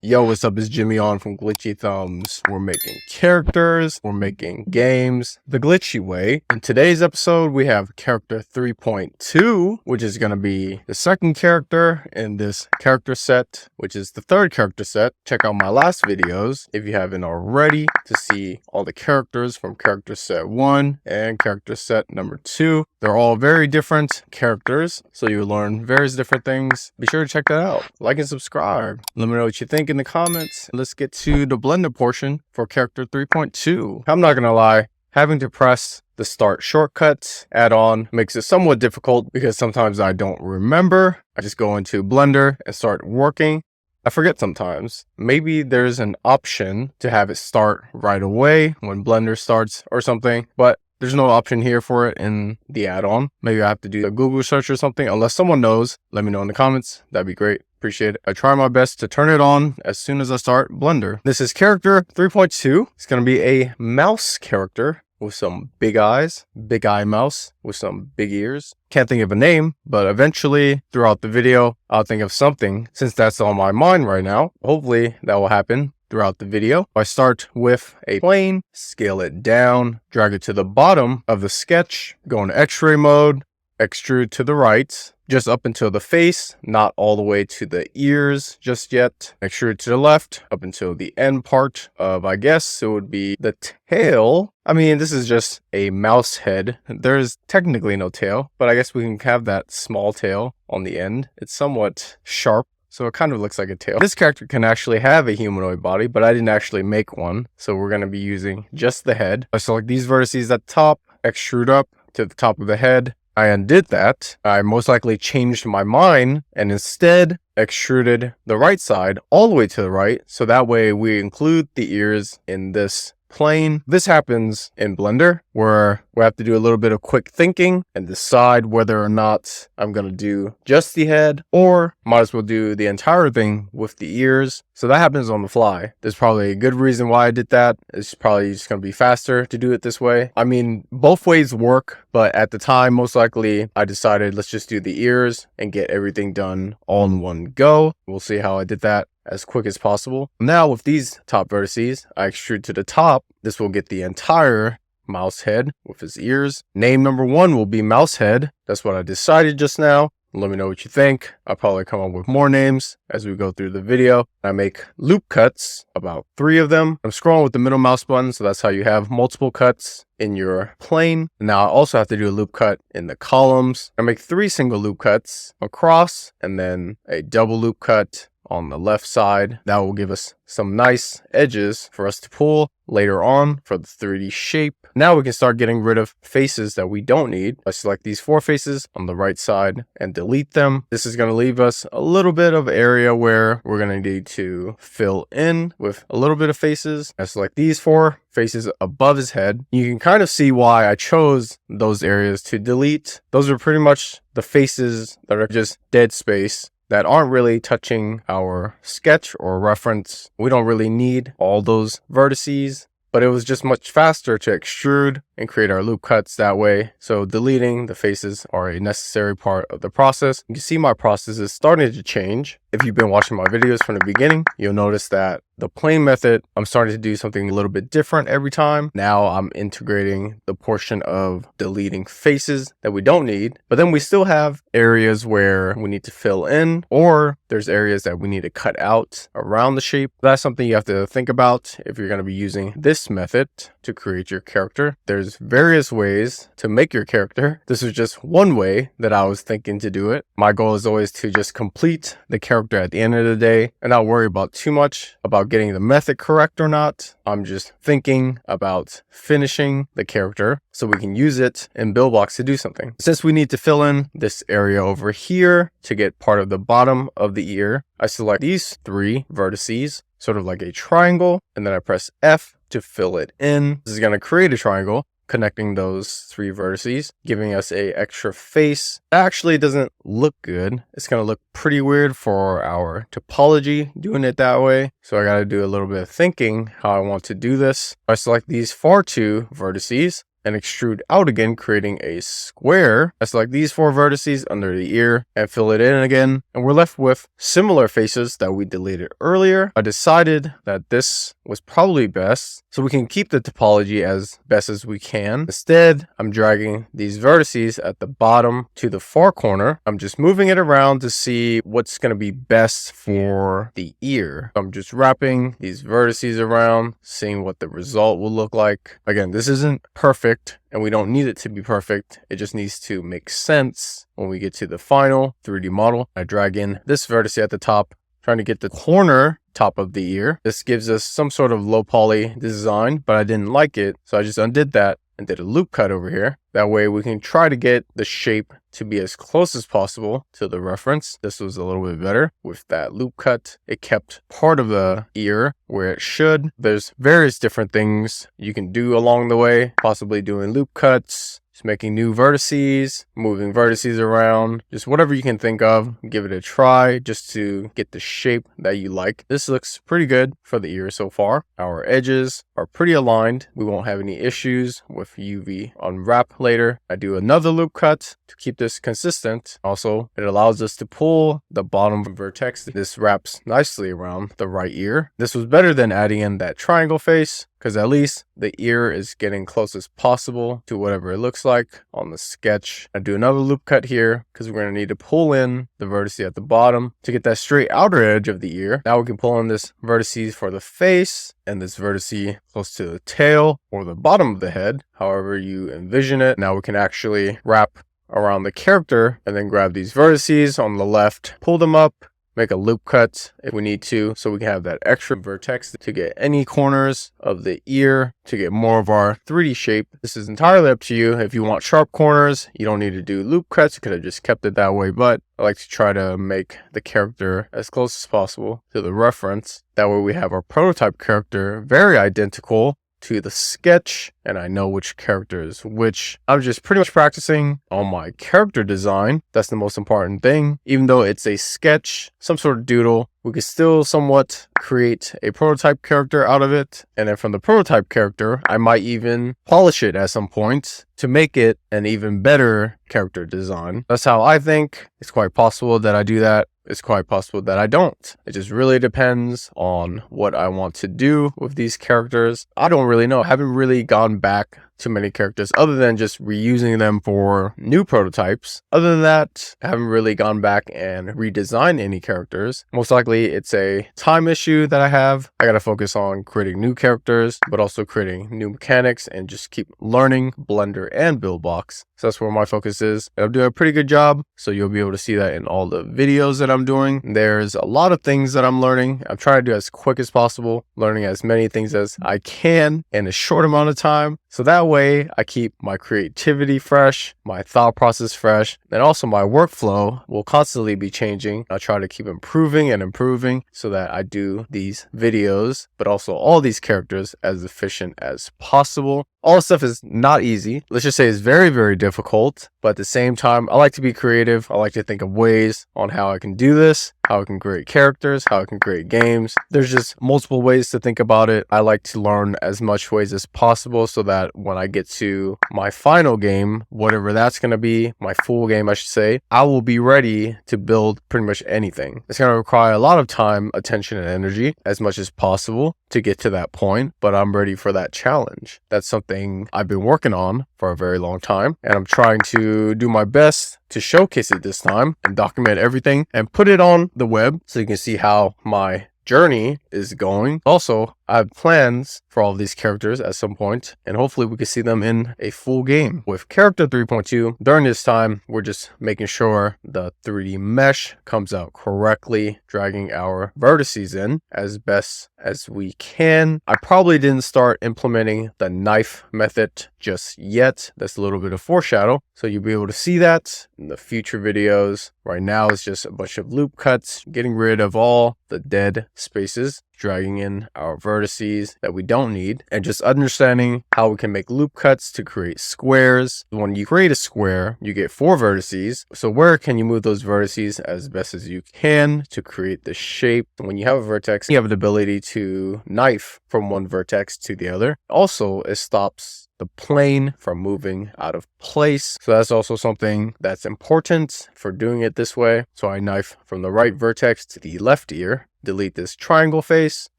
Yo, what's up? It's Jimmy on from Glitchy Thumbs. We're making characters, we're making games the glitchy way. In today's episode, we have character 3.2, which is going to be the second character in this character set, which is the third character set. Check out my last videos if you haven't already to see all the characters from character set 1 and character set number 2. They're all very different characters, so you'll learn various different things. Be sure to check that out. Like and subscribe. Let me know what you think in the comments. Let's get to the blender portion for character 3.2. I'm not gonna lie, having to press the start shortcut add-on makes it somewhat difficult because sometimes I don't remember. I just go into Blender and start working. I forget sometimes. Maybe there's an option to have it start right away when Blender starts or something, but there's no option here for it in the add-on. Maybe I have to do a Google search or something. Unless someone knows, let me know in the comments. That'd be great. Appreciate it. I try my best to turn it on as soon as I start Blender. This is character 3.2. It's going to be a mouse character with some big eyes, big eye mouse with some big ears. Can't think of a name, but eventually throughout the video, I'll think of something since that's on my mind right now. Hopefully that will happen throughout the video. I start with a plane, scale it down, drag it to the bottom of the sketch, go into X-ray mode, extrude to the right, just up until the face, not all the way to the ears just yet. Extrude to the left, up until the end part of, I guess it would be the tail. I mean, this is just a mouse head. There's technically no tail, but I guess we can have that small tail on the end. It's somewhat sharp, so it kind of looks like a tail. This character can actually have a humanoid body, but I didn't actually make one. So we're going to be using just the head. I select these vertices at the top, extrude up to the top of the head. I undid that. I most likely changed my mind and instead extruded the right side all the way to the right. So that way we include the ears in this plane. This happens in Blender where we have to do a little bit of quick thinking and decide whether or not I'm going to do just the head or might as well do the entire thing with the ears. So that happens on the fly. There's probably a good reason why I did that. It's probably just going to be faster to do it this way. I mean, both ways work, but at the time, most likely I decided let's just do the ears and get everything done all in one go. We'll see how I did that as quick as possible. Now with these top vertices, I extrude to the top. This will get the entire mouse head with his ears. Name number 1 will be mouse head. That's what I decided just now. Let me know what you think. I'll probably come up with more names as we go through the video. I make loop cuts, about 3 of them. I'm scrolling with the middle mouse button, so that's how you have multiple cuts in your plane. Now I also have to do a loop cut in the columns. I make 3 single loop cuts across and then a double loop cut on the left side. That will give us some nice edges for us to pull later on for the 3D shape. Now we can start getting rid of faces that we don't need. I select these 4 faces on the right side and delete them. This is going to leave us a little bit of area where we're going to need to fill in with a little bit of faces. I select these 4 faces above his head. You can kind of see why I chose those areas to delete. Those are pretty much the faces that are just dead space, that aren't really touching our sketch or reference. We don't really need all those vertices, but it was just much faster to extrude and create our loop cuts that way. So deleting the faces are a necessary part of the process. You can see my process is starting to change. If you've been watching my videos from the beginning, you'll notice that the plane method, I'm starting to do something a little bit different every time. Now I'm integrating the portion of deleting faces that we don't need, but then we still have areas where we need to fill in, or there's areas that we need to cut out around the shape. That's something you have to think about if you're going to be using this method to create your character. There's various ways to make your character. This is just one way that I was thinking to do it. My goal is always to just complete the character at the end of the day and not worry about too much about getting the method correct or not. I'm just thinking about finishing the character so we can use it in build blocks to do something. Since we need to fill in this area over here to get part of the bottom of the ear, I select these 3 vertices, sort of like a triangle, and then I press F to fill it in. This is going to create a triangle connecting those 3 vertices, giving us a extra face. That actually doesn't look good. It's going to look pretty weird for our topology doing it that way. So I got to do a little bit of thinking how I want to do this. I select these far 2 vertices, and extrude out again, creating a square. I select these 4 vertices under the ear and fill it in again, and we're left with similar faces that we deleted earlier. I decided that this was probably best, so we can keep the topology as best as we can. Instead, I'm dragging these vertices at the bottom to the far corner. I'm just moving it around to see what's going to be best for the ear. I'm just wrapping these vertices around, seeing what the result will look like. Again, this isn't perfect, and we don't need it to be perfect. It just needs to make sense when we get to the final 3D model. I drag in this vertex at the top, trying to get the corner top of the ear. This gives us some sort of low poly design, but I didn't like it, so I just undid that and did a loop cut over here. That way we can try to get the shape to be as close as possible to the reference. This was a little bit better with that loop cut. It kept part of the ear where it should. There's various different things you can do along the way, possibly doing loop cuts, just making new vertices, moving vertices around, just whatever you can think of. Give it a try just to get the shape that you like. This looks pretty good for the ear so far. Our edges are pretty aligned. We won't have any issues with UV Unwrap later. I do another loop cut to keep this consistent. Also, it allows us to pull the bottom vertex. This wraps nicely around the right ear. This was better than adding in that triangle face, because at least the ear is getting close as possible to whatever it looks like on the sketch. I do another loop cut here because we're going to need to pull in the vertice at the bottom to get that straight outer edge of the ear. Now we can pull in this vertices for the face and this vertice close to the tail or the bottom of the head, however you envision it. Now we can actually wrap around the character and then grab these vertices on the left, pull them up, make a loop cut if we need to, so we can have that extra vertex to get any corners of the ear to get more of our 3D shape. This is entirely up to you. If you want sharp corners, you don't need to do loop cuts. You could have just kept it that way, but I like to try to make the character as close as possible to the reference. That way we have our prototype character very identical to the sketch, and I know which character is which. I'm just pretty much practicing on my character design. That's the most important thing. Even though it's a sketch, some sort of doodle, we can still somewhat create a prototype character out of it. And then from the prototype character, I might even polish it at some point to make it an even better character design. That's how I think. It's quite possible that I do that. It's quite possible that I don't. It just really depends on what I want to do with these characters. I don't really know. I haven't really gone back to many characters other than just reusing them for new prototypes. Other than that, I haven't really gone back and redesigned any characters. Most likely it's a time issue that I have. I gotta focus on creating new characters, but also creating new mechanics and just keep learning Blender and Buildbox. So that's where my focus is. And I'm doing a pretty good job, so you'll be able to see that in all the videos that I'm doing. There's a lot of things that I'm learning. I'm trying to do as quick as possible, learning as many things as I can in a short amount of time. So that way I keep my creativity fresh, my thought process fresh, and also my workflow will constantly be changing. I try to keep improving and improving so that I do these videos, but also all these characters as efficient as possible. All this stuff is not easy. Let's just say it's very, very difficult. But at the same time, I like to be creative. I like to think of ways on how I can do this, how I can create characters, how I can create games. There's just multiple ways to think about it. I like to learn as much ways as possible so that when I get to my final game, whatever that's going to be, my full game, I should say, I will be ready to build pretty much anything. It's going to require a lot of time, attention, and energy as much as possible to get to that point, but I'm ready for that challenge. That's something I've been working on for a very long time, and I'm trying to do my best to showcase it this time and document everything and put it on the web so you can see how my journey is going. Also, I have plans for all of these characters at some point, and hopefully we can see them in a full game. With character 3.2, during this time, we're just making sure the 3D mesh comes out correctly, dragging our vertices in as best as we can. I probably didn't start implementing the knife method just yet. That's a little bit of foreshadow, so you'll be able to see that in the future videos. Right now, it's just a bunch of loop cuts, getting rid of all the dead spaces, dragging in our vertices that we don't need, and just understanding how we can make loop cuts to create squares. When you create a square, you get 4 vertices. So where can you move those vertices as best as you can to create the shape? When you have a vertex, you have the ability to knife from one vertex to the other. Also, it stops the plane from moving out of place. So that's also something that's important for doing it this way. So I knife from the right vertex to the left ear, delete this triangle face.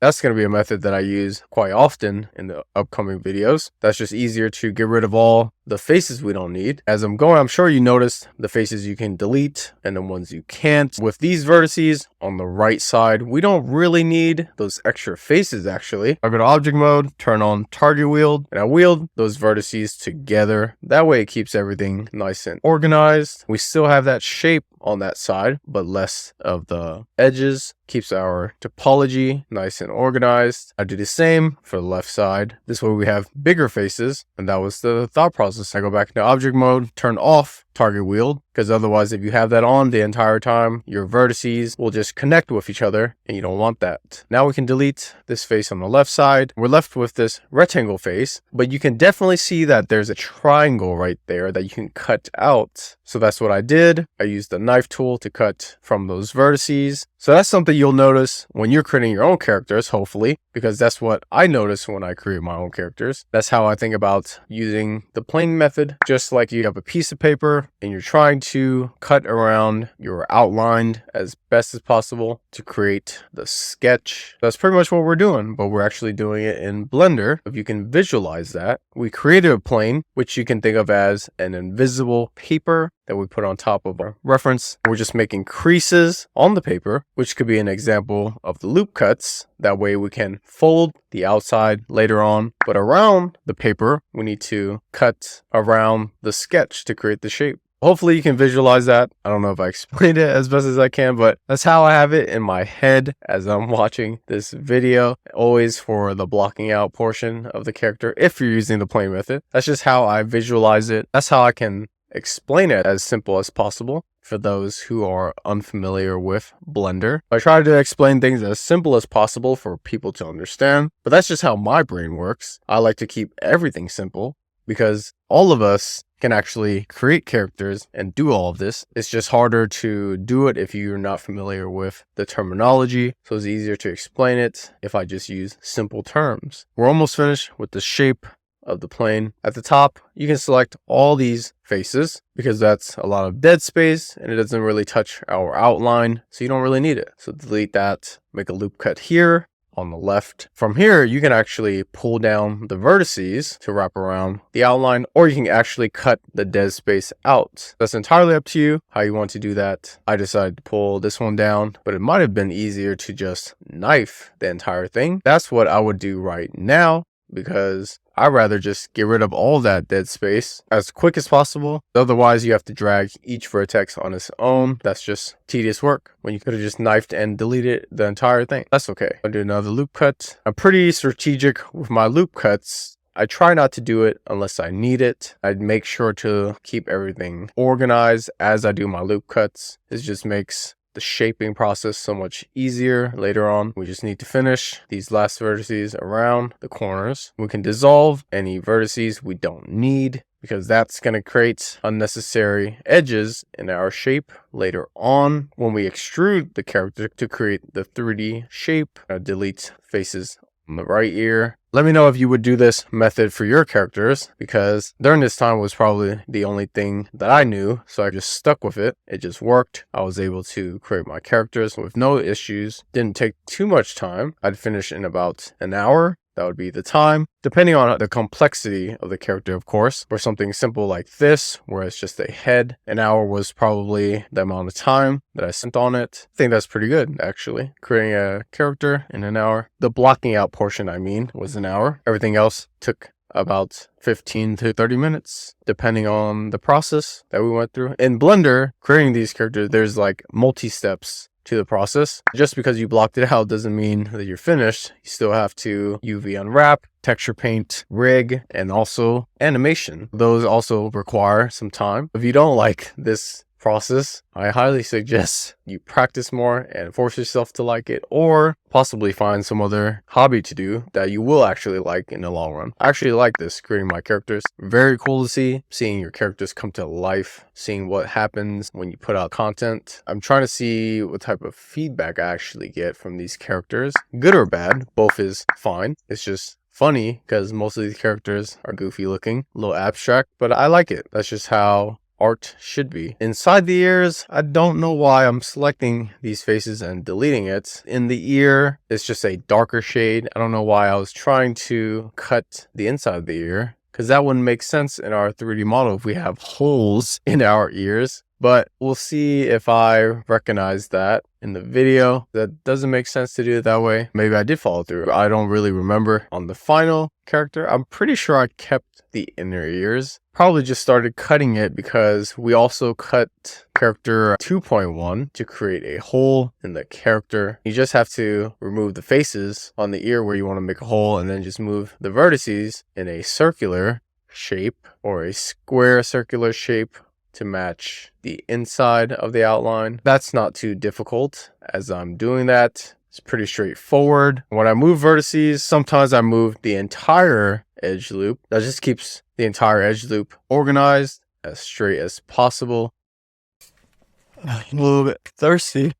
That's going to be a method that I use quite often in the upcoming videos. That's just easier to get rid of all the faces we don't need. As I'm going, I'm sure you noticed the faces you can delete and the ones you can't. With these vertices on the right side, we don't really need those extra faces actually. I go to object mode, turn on target wheel, and I wheeled those vertices together. That way it keeps everything nice and organized. We still have that shape on that side, but less of the edges. Keeps our topology nice and organized. I do the same for the left side. This way we have bigger faces, and that was the thought process. I go back into object mode, turn off target wheel, because otherwise if you have that on the entire time, your vertices will just connect with each other, and you don't want that. Now we can delete this face on the left side. We're left with this rectangle face, but you can definitely see that there's a triangle right there that you can cut out. So that's what I did. I used the knife tool to cut from those vertices. So that's something you'll notice when you're creating your own characters, hopefully, because that's what I notice when I create my own characters. That's how I think about using the plane method. Just like you have a piece of paper and you're trying to cut around your outline as best as possible to create the sketch. That's pretty much what we're doing, but we're actually doing it in Blender. If you can visualize that, we created a plane, which you can think of as an invisible paper that we put on top of our reference. We're just making creases on the paper, which could be an example of the loop cuts. That way we can fold the outside later on, but around the paper, we need to cut around the sketch to create the shape. Hopefully you can visualize that. I don't know if I explained it as best as I can, but that's how I have it in my head as I'm watching this video, always for the blocking out portion of the character. If you're using the plane method, that's just how I visualize it. That's how I can explain it as simple as possible for those who are unfamiliar with Blender. I try to explain things as simple as possible for people to understand, but that's just how my brain works. I like to keep everything simple because all of us can actually create characters and do all of this. It's just harder to do it if you're not familiar with the terminology. So it's easier to explain it if I just use simple terms. We're almost finished with the shape of the plane. At the top, you can select all these faces because that's a lot of dead space and it doesn't really touch our outline, so you don't really need it. So delete that, make a loop cut here on the left. From here, you can actually pull down the vertices to wrap around the outline, or you can actually cut the dead space out. That's entirely up to you how you want to do that. I decided to pull this one down, but it might have been easier to just knife the entire thing. That's what I would do right now, because I'd rather just get rid of all that dead space as quick as possible. Otherwise, you have to drag each vertex on its own. That's just tedious work when you could have just knifed and deleted the entire thing. That's okay. I'll do another loop cut. I'm pretty strategic with my loop cuts. I try not to do it unless I need it. I'd make sure to keep everything organized as I do my loop cuts. This just makes the shaping process so much easier later on. We just need to finish these last vertices around the corners. We can dissolve any vertices we don't need, because that's going to create unnecessary edges in our shape later on when we extrude the character to create the 3D shape. Delete faces on the right ear. Let me know if you would do this method for your characters, because during this time was probably the only thing that I knew, so I just stuck with it. It just worked. I was able to create my characters with no issues. Didn't take too much time. I'd finish in about an hour. That would be the time, depending on the complexity of the character, of course. For something simple like this, where it's just a head, an hour was probably the amount of time that I spent on it. I think that's pretty good, actually. Creating a character in an hour. The blocking out portion, I mean, was an hour. Everything else took about 15 to 30 minutes, depending on the process that we went through. In Blender, creating these characters, there's like multi-steps to the process. Just because you blocked it out doesn't mean that you're finished. You still have to UV unwrap, texture paint, rig, and also animation. Those also require some time. If you don't like this process, I highly suggest you practice more and force yourself to like it, or possibly find some other hobby to do that you will actually like in the long run. I actually like this, creating my characters. Very cool to see, seeing your characters come to life, seeing what happens when you put out content. I'm trying to see what type of feedback I actually get from these characters. Good or bad, both is fine. It's just funny because most of these characters are goofy looking, a little abstract, but I like it. That's just how art should be. Inside the ears, I don't know why I'm selecting these faces and deleting it. In the ear, it's just a darker shade. I don't know why I was trying to cut the inside of the ear, because that wouldn't make sense in our 3D model if we have holes in our ears. But we'll see if I recognize that in the video. That doesn't make sense to do it that way. Maybe I did follow through. I don't really remember. On the final character, I'm pretty sure I kept the inner ears. Probably just started cutting it because we also cut character 2.1 to create a hole in the character. You just have to remove the faces on the ear where you want to make a hole, and then just move the vertices in a circular shape or a square circular shape to match the inside of the outline. That's not too difficult as I'm doing that. It's pretty straightforward. When I move vertices, sometimes I move the entire edge loop. That just keeps the entire edge loop organized as straight as possible. I'm a little bit thirsty.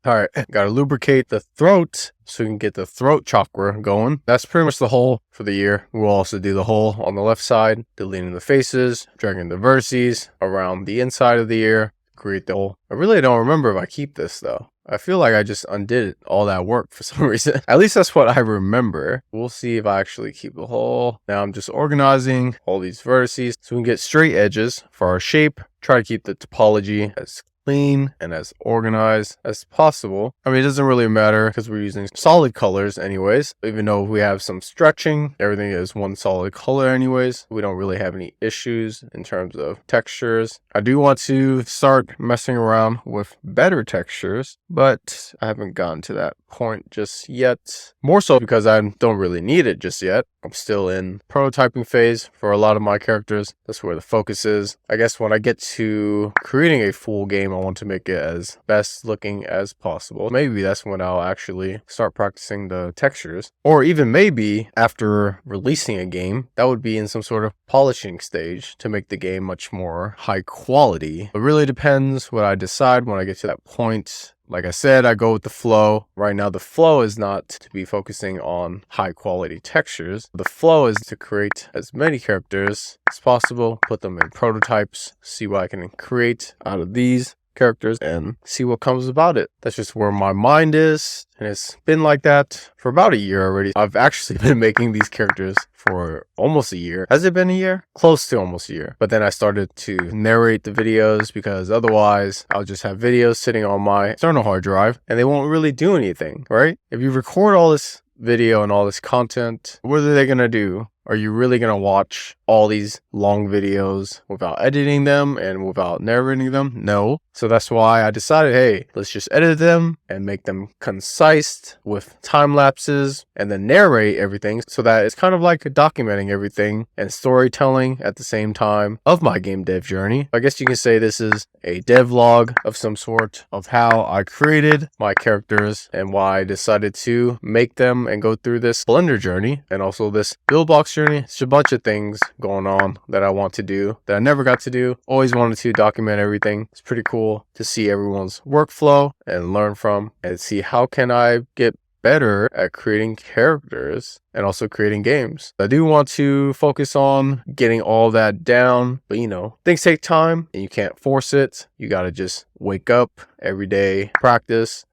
All right, gotta lubricate the throat so we can get the throat chakra going. That's pretty much the hole for the ear. We'll also do the hole on the left side, deleting the faces, dragging the vertices around the inside of the ear, create the hole. I really don't remember if I keep this though. I feel like I just undid all that work for some reason. At least that's what I remember. We'll see if I actually keep the hole. Now I'm just organizing all these vertices so we can get straight edges for our shape. Try to keep the topology as clean and as organized as possible. I mean, it doesn't really matter because we're using solid colors anyways. Even though we have some stretching, everything is one solid color anyways. We don't really have any issues in terms of textures. I do want to start messing around with better textures, but I haven't gotten to that point just yet. More so because I don't really need it just yet. I'm still in prototyping phase for a lot of my characters. That's where the focus is. I guess when I get to creating a full game, I want to make it as best looking as possible. Maybe that's when I'll actually start practicing the textures. Or even maybe after releasing a game, that would be in some sort of polishing stage to make the game much more high quality. It really depends what I decide when I get to that point. Like I said, I go with the flow. Right now, the flow is not to be focusing on high quality textures. The flow is to create as many characters as possible, put them in prototypes, see what I can create out of these characters and see what comes about it. That's just where my mind is, and it's been like that for about a year already. I've actually been making these characters for almost a year. Has it been a year? Close to almost a year. But then I started to narrate the videos because otherwise I'll just have videos sitting on my external hard drive and they won't really do anything, right? If you record all this video and all this content, what are they gonna do? Are you really going to watch all these long videos without editing them and without narrating them? No. So that's why I decided, hey, let's just edit them and make them concise with time lapses and then narrate everything so that it's kind of like documenting everything and storytelling at the same time of my game dev journey. I guess you can say this is a devlog of some sort of how I created my characters and why I decided to make them and go through this Blender journey and also this build box journey. It's a bunch of things going on that I want to do that I never got to do. Always wanted to document everything. It's pretty cool to see everyone's workflow and learn from and see how can I get better at creating characters and also creating games. I do want to focus on getting all that down, but you know, things take time and you can't force it. You got to just wake up every day, practice,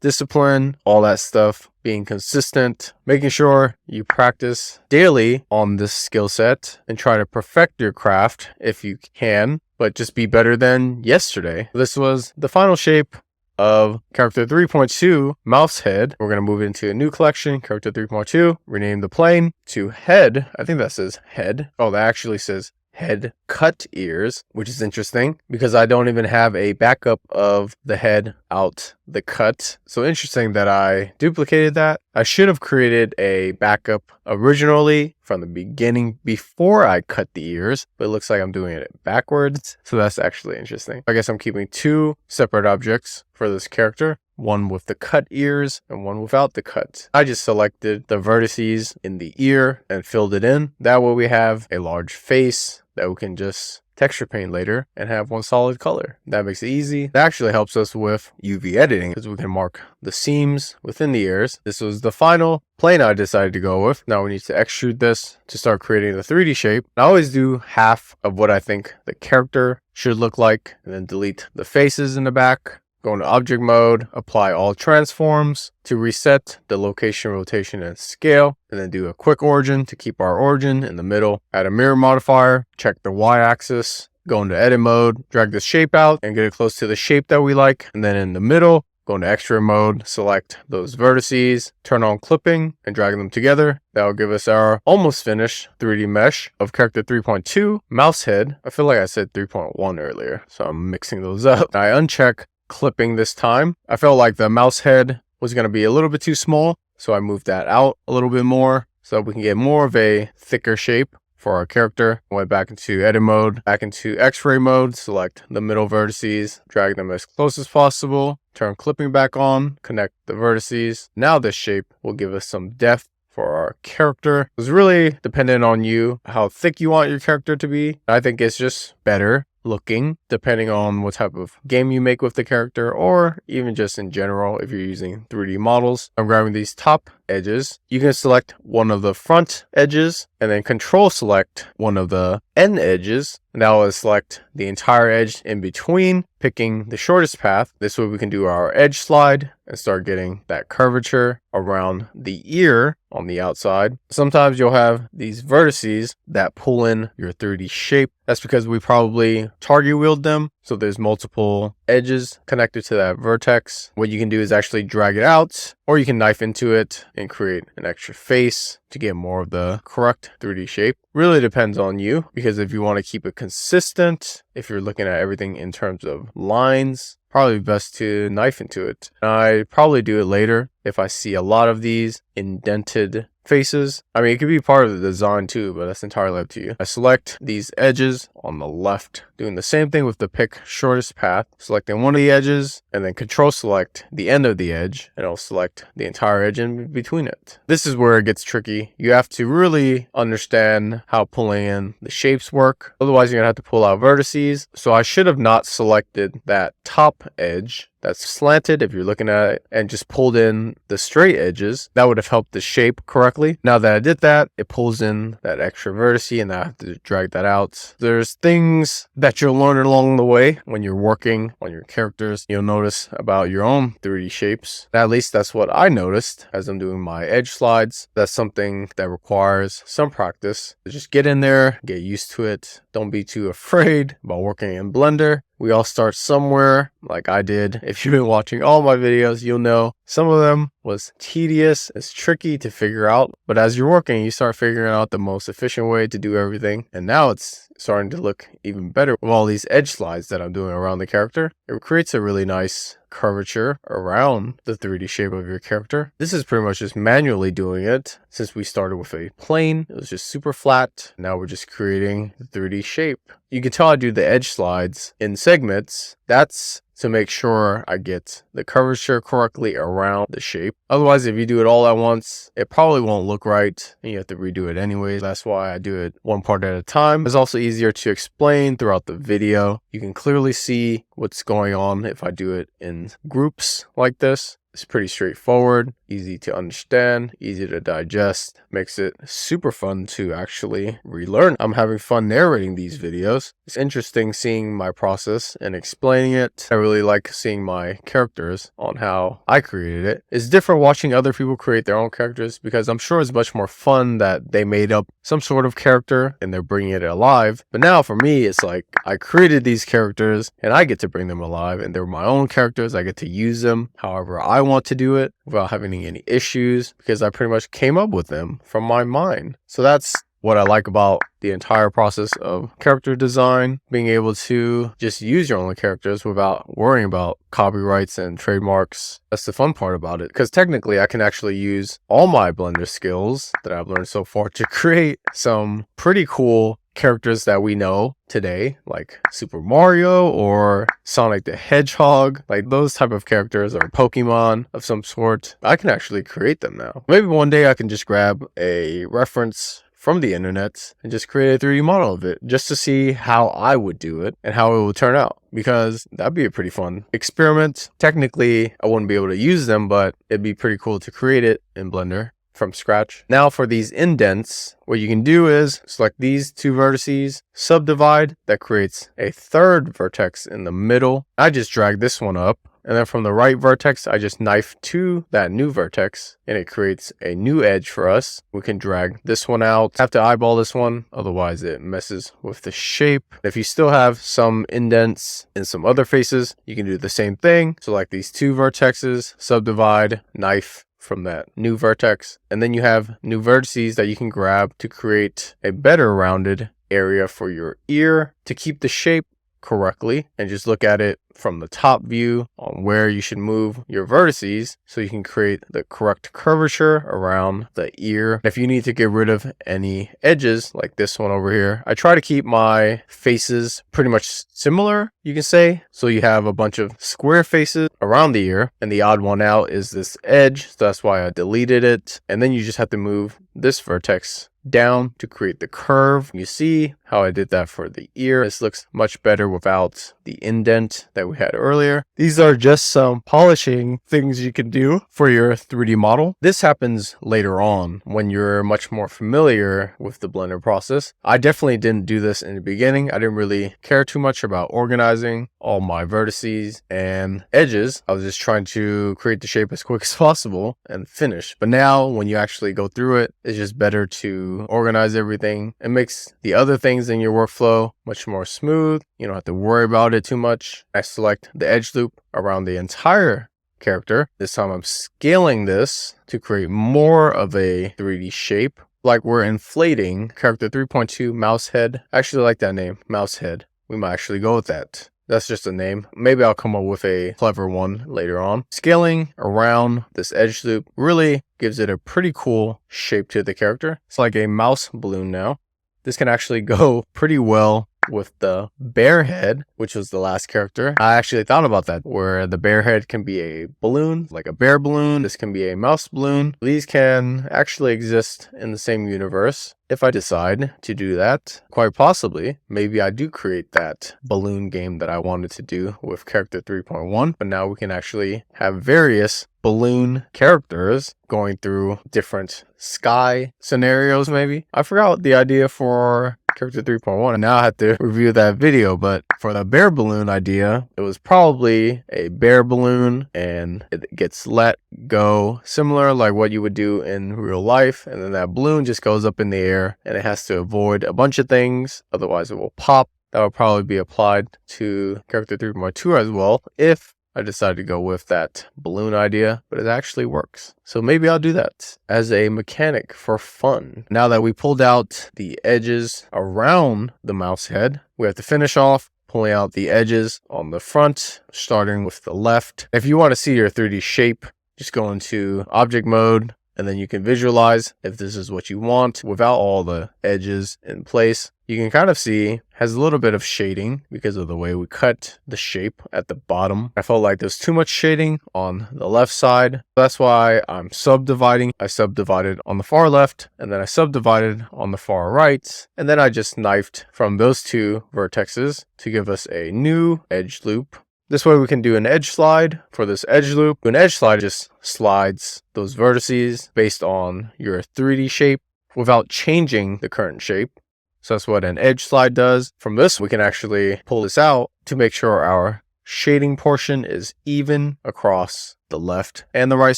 discipline, all that stuff, being consistent, making sure you practice daily on this skill set and try to perfect your craft if you can, but just be better than yesterday. This was the final shape of character 3.2 mouse head. We're going to move into a new collection, character 3.2, rename the plane to head. I think that says head. Oh, that actually says head cut ears, which is interesting because I don't even have a backup of the head out the cut. So interesting that I duplicated that. I should have created a backup originally from the beginning before I cut the ears, but it looks like I'm doing it backwards. So that's actually interesting. I guess I'm keeping two separate objects for this character. one with the cut ears and one without the cut. I just selected the vertices in the ear and filled it in. That way we have a large face that we can just texture paint later and have one solid color. That makes it easy. That actually helps us with UV editing because we can mark the seams within the ears. This was the final plane I decided to go with. Now we need to extrude this to start creating the 3D shape. I always do half of what I think the character should look like and then delete the faces in the back. Go into object mode, apply all transforms to reset the location, rotation, and scale, and then do a quick origin to keep our origin in the middle. Add a mirror modifier, check the y-axis, go into edit mode, drag the shape out and get it close to the shape that we like. And then in the middle, go into extra mode, select those vertices, turn on clipping and drag them together. That will give us our almost finished 3D mesh of character 3.2 mouse head. I feel like I said 3.1 earlier, so I'm mixing those up. I uncheck clipping this time. I felt like the mouse head was going to be a little bit too small, so I moved that out a little bit more so we can get more of a thicker shape for our character. Went back into edit mode, back into x-ray mode, select the middle vertices, drag them as close as possible, turn clipping back on, connect the vertices. Now this shape will give us some depth for our character. It's really dependent on you, how thick you want your character to be. I think it's just better looking depending on what type of game you make with the character, or even just in general if you're using 3D models. I'm grabbing these top edges. You can select one of the front edges and then control select one of the end edges, and that will select the entire edge in between, picking the shortest path. This way we can do our edge slide and start getting that curvature around the ear on the outside. Sometimes you'll have these vertices that pull in your 3D shape. That's because we probably target wheeled them. So there's multiple edges connected to that vertex. What you can do is actually drag it out, or you can knife into it and create an extra face to get more of the correct 3D shape. Really depends on you, because if you want to keep it consistent, if you're looking at everything in terms of lines, probably best to knife into it. I probably do it later if I see a lot of these indented faces. I mean, it could be part of the design too, but that's entirely up to you. I select these edges on the left, doing the same thing with the pick shortest path, selecting one of the edges and then control select the end of the edge, and I'll select the entire edge in between it. This is where it gets tricky. You have to really understand how pulling in the shapes work. Otherwise, you're gonna have to pull out vertices. So I should have not selected that top edge that's slanted if you're looking at it, and just pulled in the straight edges. That would have helped the shape correctly. Now that I did that, it pulls in that extra vertice, and I have to drag that out. There's things that you'll learn along the way when you're working on your characters. You'll notice about your own 3D shapes. At least that's what I noticed as I'm doing my edge slides. That's something that requires some practice. Just get in there, get used to it. Don't be too afraid about working in Blender. We all start somewhere, like I did. If you've been watching all my videos, you'll know some of them was tedious. It's tricky to figure out, but as you're working, you start figuring out the most efficient way to do everything. And now it's starting to look even better with all these edge slides that I'm doing around the character. It creates a really nice curvature around the 3D shape of your character. This is pretty much just manually doing it. Since we started with a plane, it was just super flat. Now we're just creating the 3D shape. You can tell I do the edge slides in segments. That's to make sure I get the curvature correctly around the shape. Otherwise, if you do it all at once, it probably won't look right and you have to redo it anyways. That's why I do it one part at a time. It's also easier to explain throughout the video. You can clearly see what's going on if I do it in groups like this. It's pretty straightforward, easy to understand, easy to digest, makes it super fun to actually relearn. I'm having fun narrating these videos. It's interesting seeing my process and explaining it. I really like seeing my characters on how I created it. It's different watching other people create their own characters, because I'm sure it's much more fun that they made up some sort of character and they're bringing it alive. But now for me, it's like I created these characters and I get to bring them alive, and they're my own characters. I get to use them however I want to do it without having any issues, because I pretty much came up with them from my mind. So that's what I like about the entire process of character design, being able to just use your own characters without worrying about copyrights and trademarks. That's the fun part about it, because technically I can actually use all my Blender skills that I've learned so far to create some pretty cool characters that we know today, like Super Mario or Sonic the Hedgehog, like those type of characters, or Pokemon of some sort. I can actually create them now. Maybe one day I can just grab a reference from the internet and just create a 3D model of it just to see how I would do it and how it would turn out, because that'd be a pretty fun experiment. Technically, I wouldn't be able to use them, but it'd be pretty cool to create it in Blender from scratch. Now for these indents, what you can do is select these two vertices, subdivide, that creates a third vertex in the middle. I just drag this one up, and then from the right vertex, I just knife to that new vertex, and it creates a new edge for us. We can drag this one out. Have to eyeball this one, otherwise it messes with the shape. If you still have some indents in some other faces, you can do the same thing. Select these two vertexes, subdivide, knife from that new vertex, and then you have new vertices that you can grab to create a better rounded area for your ear to keep the shape correctly, and just look at it from the top view on where you should move your vertices so you can create the correct curvature around the ear. If you need to get rid of any edges like this one over here, I try to keep my faces pretty much similar, you can say. So you have a bunch of square faces around the ear, and the odd one out is this edge, so that's why I deleted it. And then you just have to move this vertex down to create the curve. You see how I did that for the ear. This looks much better without the indent that we had earlier. These are just some polishing things you can do for your 3D model. This happens later on when you're much more familiar with the Blender process. I definitely didn't do this in the beginning. I didn't really care too much about organizing all my vertices and edges. I was just trying to create the shape as quick as possible and finish. But now when you actually go through it, it's just better to organize everything. It makes the other things in your workflow much more smooth. You don't have to worry about it too much. I select the edge loop around the entire character. This time I'm scaling this to create more of a 3D shape, like we're inflating character 3.2 mouse head. I actually like that name, mouse head. We might actually go with that. That's just a name. Maybe I'll come up with a clever one later on. Scaling around this edge loop really gives it a pretty cool shape to the character. It's like a mouse balloon now. This can actually go pretty well with the bear head, which was the last character. I actually thought about that, where the bear head can be a balloon, like a bear balloon. This can be a mouse balloon. These can actually exist in the same universe. If I decide to do that, quite possibly, maybe I do create that balloon game that I wanted to do with character 3.1, but now we can actually have various balloon characters going through different sky scenarios. Maybe I forgot the idea for character 3.1, and now I have to review that video. But for the bear balloon idea, it was probably a bear balloon and it gets let go, similar like what you would do in real life, and then that balloon just goes up in the air and it has to avoid a bunch of things, otherwise it will pop. That would probably be applied to character 3.2 as well if I decided to go with that balloon idea, but it actually works. So maybe I'll do that as a mechanic for fun. Now that we pulled out the edges around the mouse head, we have to finish off pulling out the edges on the front, starting with the left. If you want to see your 3D shape, just go into object mode, and then you can visualize if this is what you want without all the edges in place. You can kind of see has a little bit of shading because of the way we cut the shape at the bottom. I felt like there's too much shading on the left side. That's why I'm subdividing. I subdivided on the far left, and then I subdivided on the far right. And then I just knifed from those two vertexes to give us a new edge loop. This way we can do an edge slide for this edge loop. An edge slide just slides those vertices based on your 3D shape without changing the current shape. So that's what an edge slide does. From this, we can actually pull this out to make sure our shading portion is even across the left and the right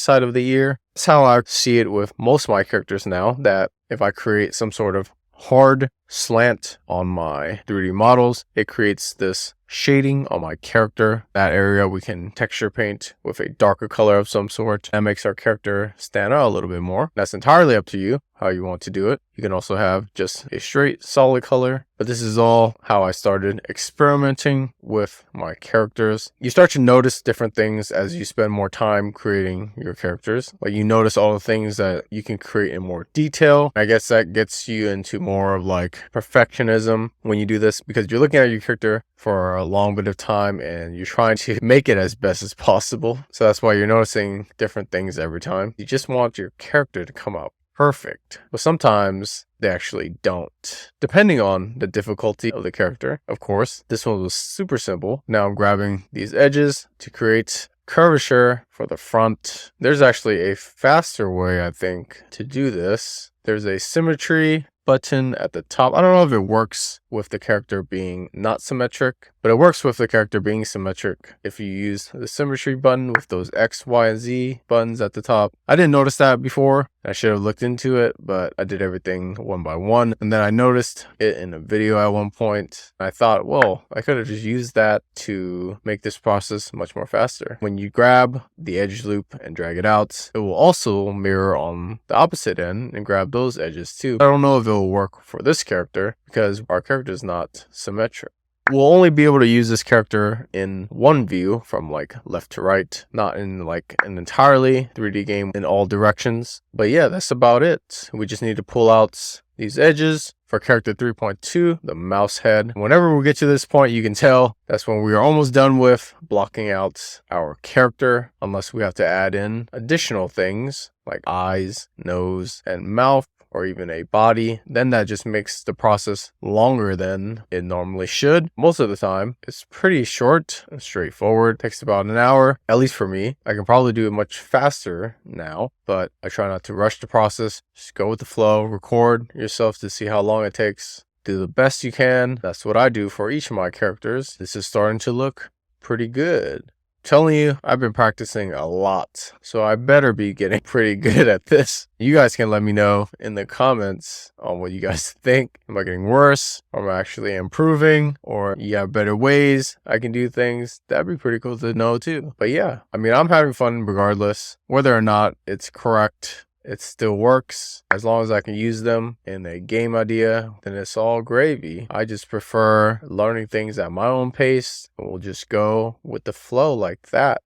side of the ear. That's how I see it with most of my characters now, that if I create some sort of hard slant on my 3D models, it creates this shading on my character. That area we can texture paint with a darker color of some sort. That makes our character stand out a little bit more. That's entirely up to you how you want to do it. You can also have just a straight solid color, but this is all how I started experimenting with my characters. You start to notice different things as you spend more time creating your characters. Like you notice all the things that you can create in more detail. I guess that gets you into more of like perfectionism when you do this, because you're looking at your character for a long bit of time and you're trying to make it as best as possible. So that's why you're noticing different things every time. You just want your character to come out perfect, but sometimes they actually don't, depending on the difficulty of the character. Of course, this one was super simple. Now I'm grabbing these edges to create curvature for the front. There's actually a faster way, I think, to do this. There's a symmetry button at the top. I don't know if it works with the character being not symmetric, but it works with the character being symmetric if you use the symmetry button with those X, Y, and Z buttons at the top. I didn't notice that before. I should have looked into it, but I did everything one by one. And then I noticed it in a video at one point. I thought, well, I could have just used that to make this process much more faster. When you grab the edge loop and drag it out, it will also mirror on the opposite end and grab those edges too. I don't know if it will work for this character because our character is not symmetric. We'll only be able to use this character in one view from like left to right, not in like an entirely 3D game in all directions. But yeah, that's about it. We just need to pull out these edges for character 3.2, the mouse head. Whenever we get to this point, you can tell that's when we are almost done with blocking out our character, unless we have to add in additional things like eyes, nose, and mouth, or even a body. Then that just makes the process longer than it normally should. Most of the time, it's pretty short and straightforward. It takes about an hour, at least for me. I can probably do it much faster now, but I try not to rush the process. Just go with the flow, record yourself to see how long it takes. Do the best you can. That's what I do for each of my characters. This is starting to look pretty good. Telling you, I've been practicing a lot, so I better be getting pretty good at this. You guys can let me know in the comments on what you guys think. Am I getting worse? Or am I actually improving? Or you have better ways I can do things? That'd be pretty cool to know too. But yeah, I mean, I'm having fun regardless. Whether or not it's correct, it still works. As long as I can use them in a game idea, then it's all gravy. I just prefer learning things at my own pace. We'll just go with the flow like that.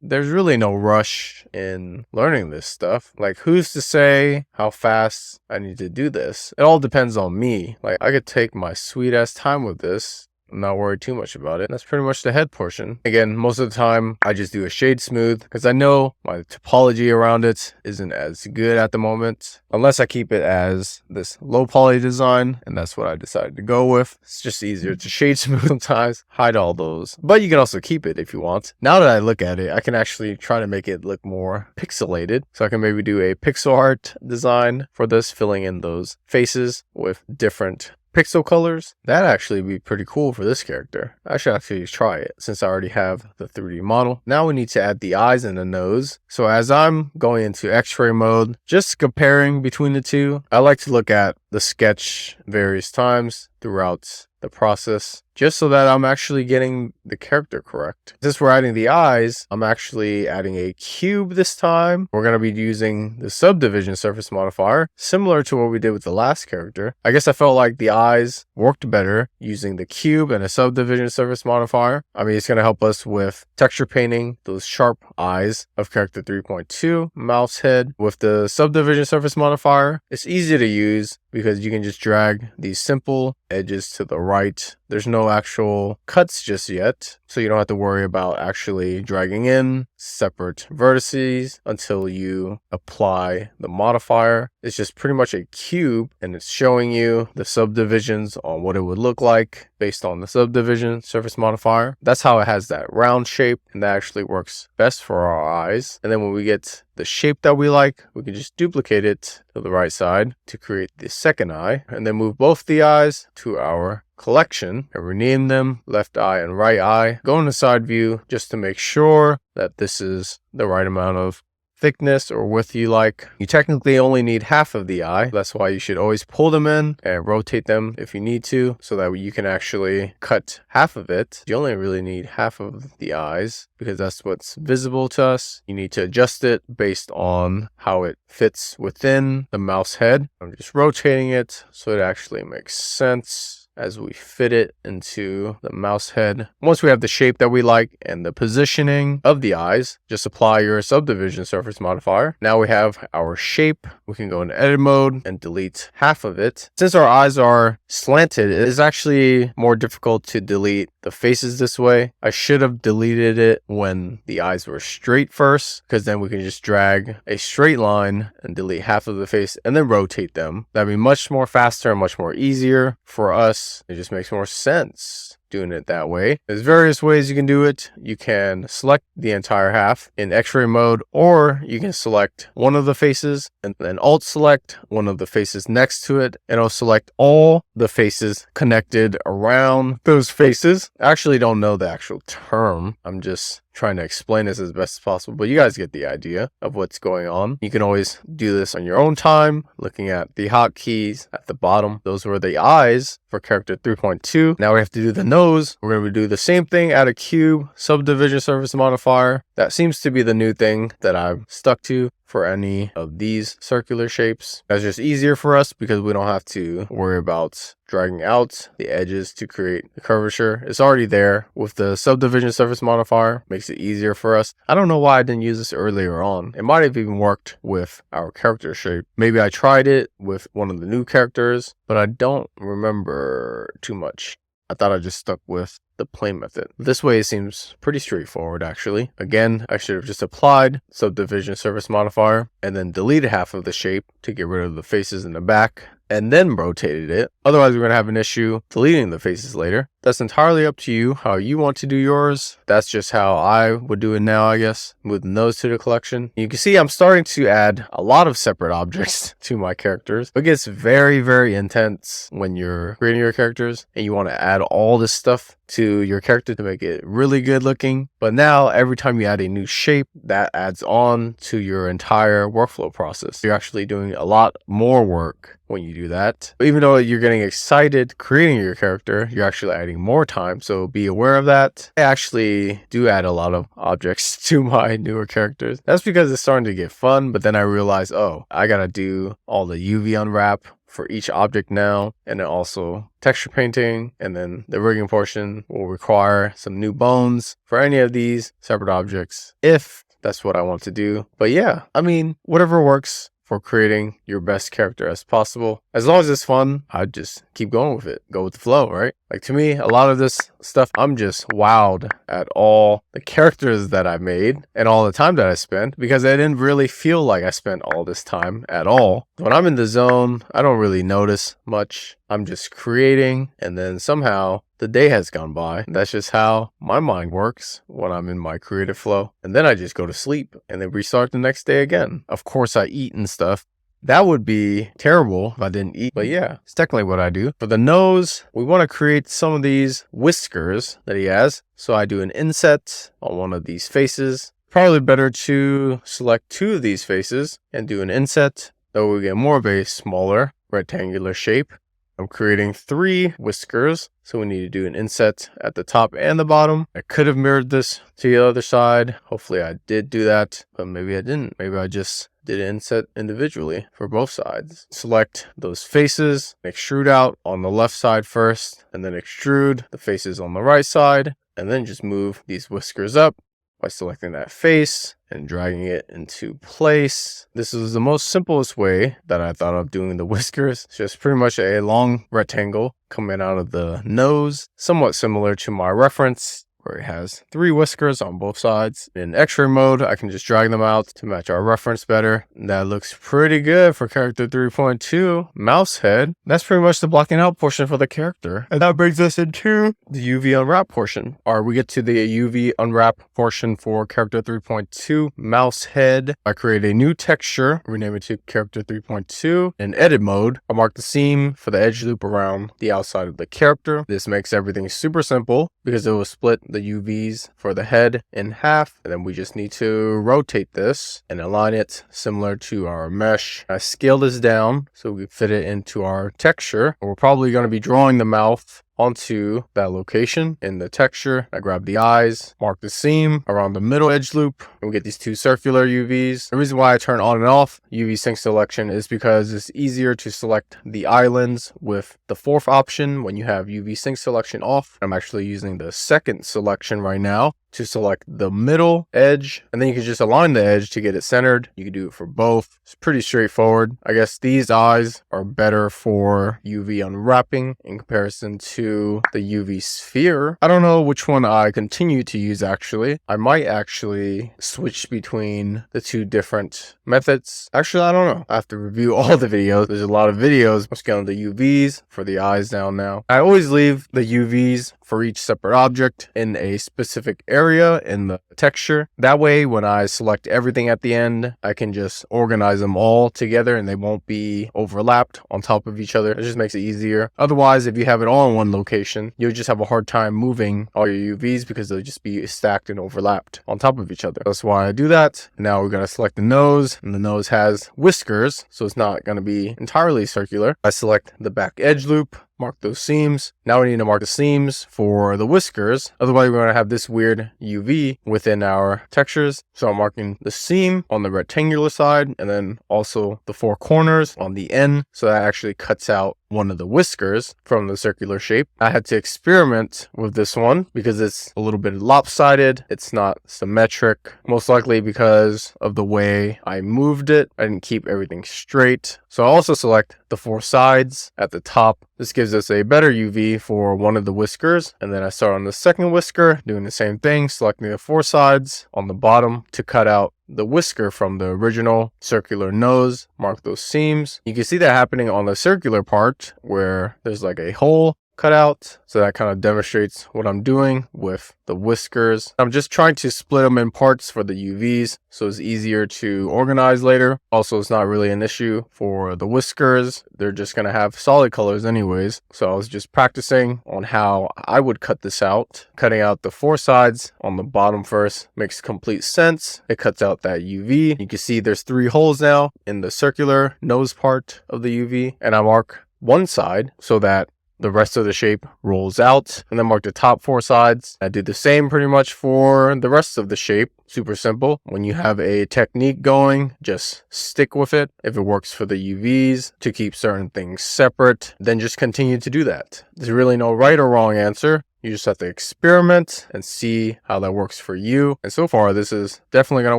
There's really no rush in learning this stuff. Like, who's to say how fast I need to do this? It all depends on me. Like, I could take my sweet ass time with this, not worry too much about it. That's pretty much the head portion. Again, most of the time I just do a shade smooth because I know my topology around it isn't as good at the moment, unless I keep it as this low poly design, and that's what I decided to go with. It's just easier to shade smooth sometimes, hide all those, but you can also keep it if you want. Now that I look at it, I can actually try to make it look more pixelated, so I can maybe do a pixel art design for this, filling in those faces with different pixel colors. That'd actually be pretty cool for this character. I should actually try it since I already have the 3D model. Now we need to add the eyes and the nose. So as I'm going into X-ray mode, just comparing between the two, I like to look at the sketch various times throughout the process, just so that I'm actually getting the character correct. Since we're adding the eyes, I'm actually adding a cube this time. We're going to be using the Subdivision surface modifier, similar to what we did with the last character. I guess I felt like the eyes worked better using the cube and a Subdivision surface modifier. I mean, it's going to help us with texture painting those sharp eyes of character 3.2, mouse head. With the Subdivision surface modifier, it's easy to use because you can just drag these simple edges to the right. There's no actual cuts just yet, so you don't have to worry about actually dragging in separate vertices until you apply the modifier. It's just pretty much a cube, and it's showing you the subdivisions on what it would look like based on the Subdivision surface modifier. That's how it has that round shape, and that actually works best for our eyes. And then when we get the shape that we like, we can just duplicate it to the right side to create the second eye, and then move both the eyes to our collection and rename them left eye and right eye. Go into side view just to make sure that this is the right amount of thickness or width you like. You technically only need half of the eye. That's why you should always pull them in and rotate them if you need to, so that you can actually cut half of it. You only really need half of the eyes because that's what's visible to us. You need to adjust it based on how it fits within the mouse head. I'm just rotating it so it actually makes sense. as we fit it into the mouse head. Once we have the shape that we like and the positioning of the eyes, just apply your subdivision surface modifier. Now we have our shape. We can go into edit mode and delete half of it. Since our eyes are slanted, it is actually more difficult to delete the faces this way. I should have deleted it when the eyes were straight first, because then we can just drag a straight line and delete half of the face and then rotate them. That'd be much more faster and much more easier for us. It just makes more sense doing it that way. There's various ways you can do it. You can select the entire half in X-ray mode, or you can select one of the faces and then alt select one of the faces next to it, and it'll select all the faces connected around those faces. I actually don't know the actual term. I'm just trying to explain this as best as possible, but you guys get the idea of what's going on. You can always do this on your own time, looking at the hotkeys at the bottom. Those were the eyes for character 3.2. Now we have to do the nose. We're going to do the same thing, add a cube, subdivision surface modifier. That seems to be the new thing that I've stuck to for any of these circular shapes. That's just easier for us because we don't have to worry about dragging out the edges to create the curvature. It's already there with the subdivision surface modifier. Makes it easier for us. I don't know why I didn't use this earlier on. It might have even worked with our character shape. Maybe I tried it with one of the new characters, but I don't remember too much. I thought I just stuck with the plain method. This way it seems pretty straightforward actually. Again, I should have just applied subdivision surface modifier and then deleted half of the shape to get rid of the faces in the back, and then rotated it. Otherwise, we're going to have an issue deleting the faces later. That's entirely up to you how you want to do yours. That's just how I would do it now, I guess. Move the nose to the collection. You can see I'm starting to add a lot of separate objects to my characters. It gets very, very intense when you're creating your characters and you want to add all this stuff to your character to make it really good looking. But now every time you add a new shape, that adds on to your entire workflow process. You're actually doing a lot more work when you do that. Even though you're getting excited creating your character, you're actually adding more time. So be aware of that. I actually do add a lot of objects to my newer characters. That's because it's starting to get fun. But then I realized, oh, I gotta do all the UV unwrap for each object now, and then also texture painting, and then the rigging portion will require some new bones for any of these separate objects if that's what I want to do. But yeah, I mean, whatever works for creating your best character as possible. As long as it's fun, I'd just keep going with it. Go with the flow, right? Like to me, a lot of this stuff, I'm just wowed at all the characters that I made and all the time that I spent, because I didn't really feel like I spent all this time at all. When I'm in the zone, I don't really notice much. I'm just creating, and then somehow the day has gone by. That's just how my mind works when I'm in my creative flow. And then I just go to sleep and then restart the next day again. Of course, I eat and stuff. That would be terrible if I didn't eat. But yeah, it's technically what I do. For the nose, we want to create some of these whiskers that he has. So I do an inset on one of these faces. Probably better to select two of these faces and do an inset. That way we get more of a smaller rectangular shape. I'm creating 3 whiskers, so we need to do an inset at the top and the bottom. I could have mirrored this to the other side. Hopefully I did do that, but maybe I didn't. Maybe I just did an inset individually for both sides. Select those faces, extrude out on the left side first, and then extrude the faces on the right side, and then just move these whiskers up by selecting that face and dragging it into place. This is the most simplest way that I thought of doing the whiskers. It's just pretty much a long rectangle coming out of the nose, somewhat similar to my reference, where it has 3 whiskers on both sides. In X-ray mode, I can just drag them out to match our reference better. That looks pretty good for character 3.2. Mouse head. That's pretty much the blocking out portion for the character. And that brings us into the UV unwrap portion. Or we get to the UV unwrap portion for character 3.2. Mouse head. I create a new texture, rename it to character 3.2. In edit mode, I mark the seam for the edge loop around the outside of the character. This makes everything super simple because it will split the UVs for the head in half, and then we just need to rotate this and align it similar to our mesh. I scale this down so we fit it into our texture. We're probably going to be drawing the mouth onto that location in the texture. I grab the eyes, mark the seam around the middle edge loop, and we get these two circular UVs. The reason why I turn on and off UV sync selection is because it's easier to select the islands with the fourth option when you have UV sync selection off. I'm actually using the second selection right now to select the middle edge, and then you can just align the edge to get it centered. You can do it for both. It's pretty straightforward. I guess these eyes are better for UV unwrapping in comparison to the UV sphere. I don't know which one I continue to use actually. I might actually switch between the two different methods. Actually, I don't know. I have to review all the videos. There's a lot of videos. Let's get on the UVs for the eyes down now. I always leave the UVs for each separate object in a specific area in the texture. That way, when I select everything at the end, I can just organize them all together and they won't be overlapped on top of each other. It just makes it easier. Otherwise, if you have it all in one location, you'll just have a hard time moving all your UVs because they'll just be stacked and overlapped on top of each other. That's why I do that. Now we're going to select the nose, and the nose has whiskers, so it's not going to be entirely circular. I select the back edge loop, mark those seams. Now we need to mark the seams for the whiskers. Otherwise, we're going to have this weird UV within our textures. So I'm marking the seam on the rectangular side and then also the four corners on the end. So that actually cuts out one of the whiskers from the circular shape. I had to experiment with this one because it's a little bit lopsided. It's not symmetric, most likely because of the way I moved it. I didn't keep everything straight. So I also select the four sides at the top. This gives us a better UV for one of the whiskers. And then I start on the second whisker, doing the same thing, selecting the four sides on the bottom to cut out the whisker from the original circular nose. Mark those seams. You can see that happening on the circular part where there's like a hole cut out. So that kind of demonstrates what I'm doing with the whiskers. I'm just trying to split them in parts for the UVs so it's easier to organize later. Also, it's not really an issue for the whiskers. They're just going to have solid colors anyways. So I was just practicing on how I would cut this out. Cutting out the four sides on the bottom first makes complete sense. It cuts out that UV. You can see there's 3 holes now in the circular nose part of the UV. And I mark one side so that the rest of the shape rolls out, and then mark the top 4 sides. I do the same pretty much for the rest of the shape. Super simple. When you have a technique going, just stick with it. If it works for the UVs to keep certain things separate, then just continue to do that. There's really no right or wrong answer. You just have to experiment and see how that works for you. And so far, this is definitely going to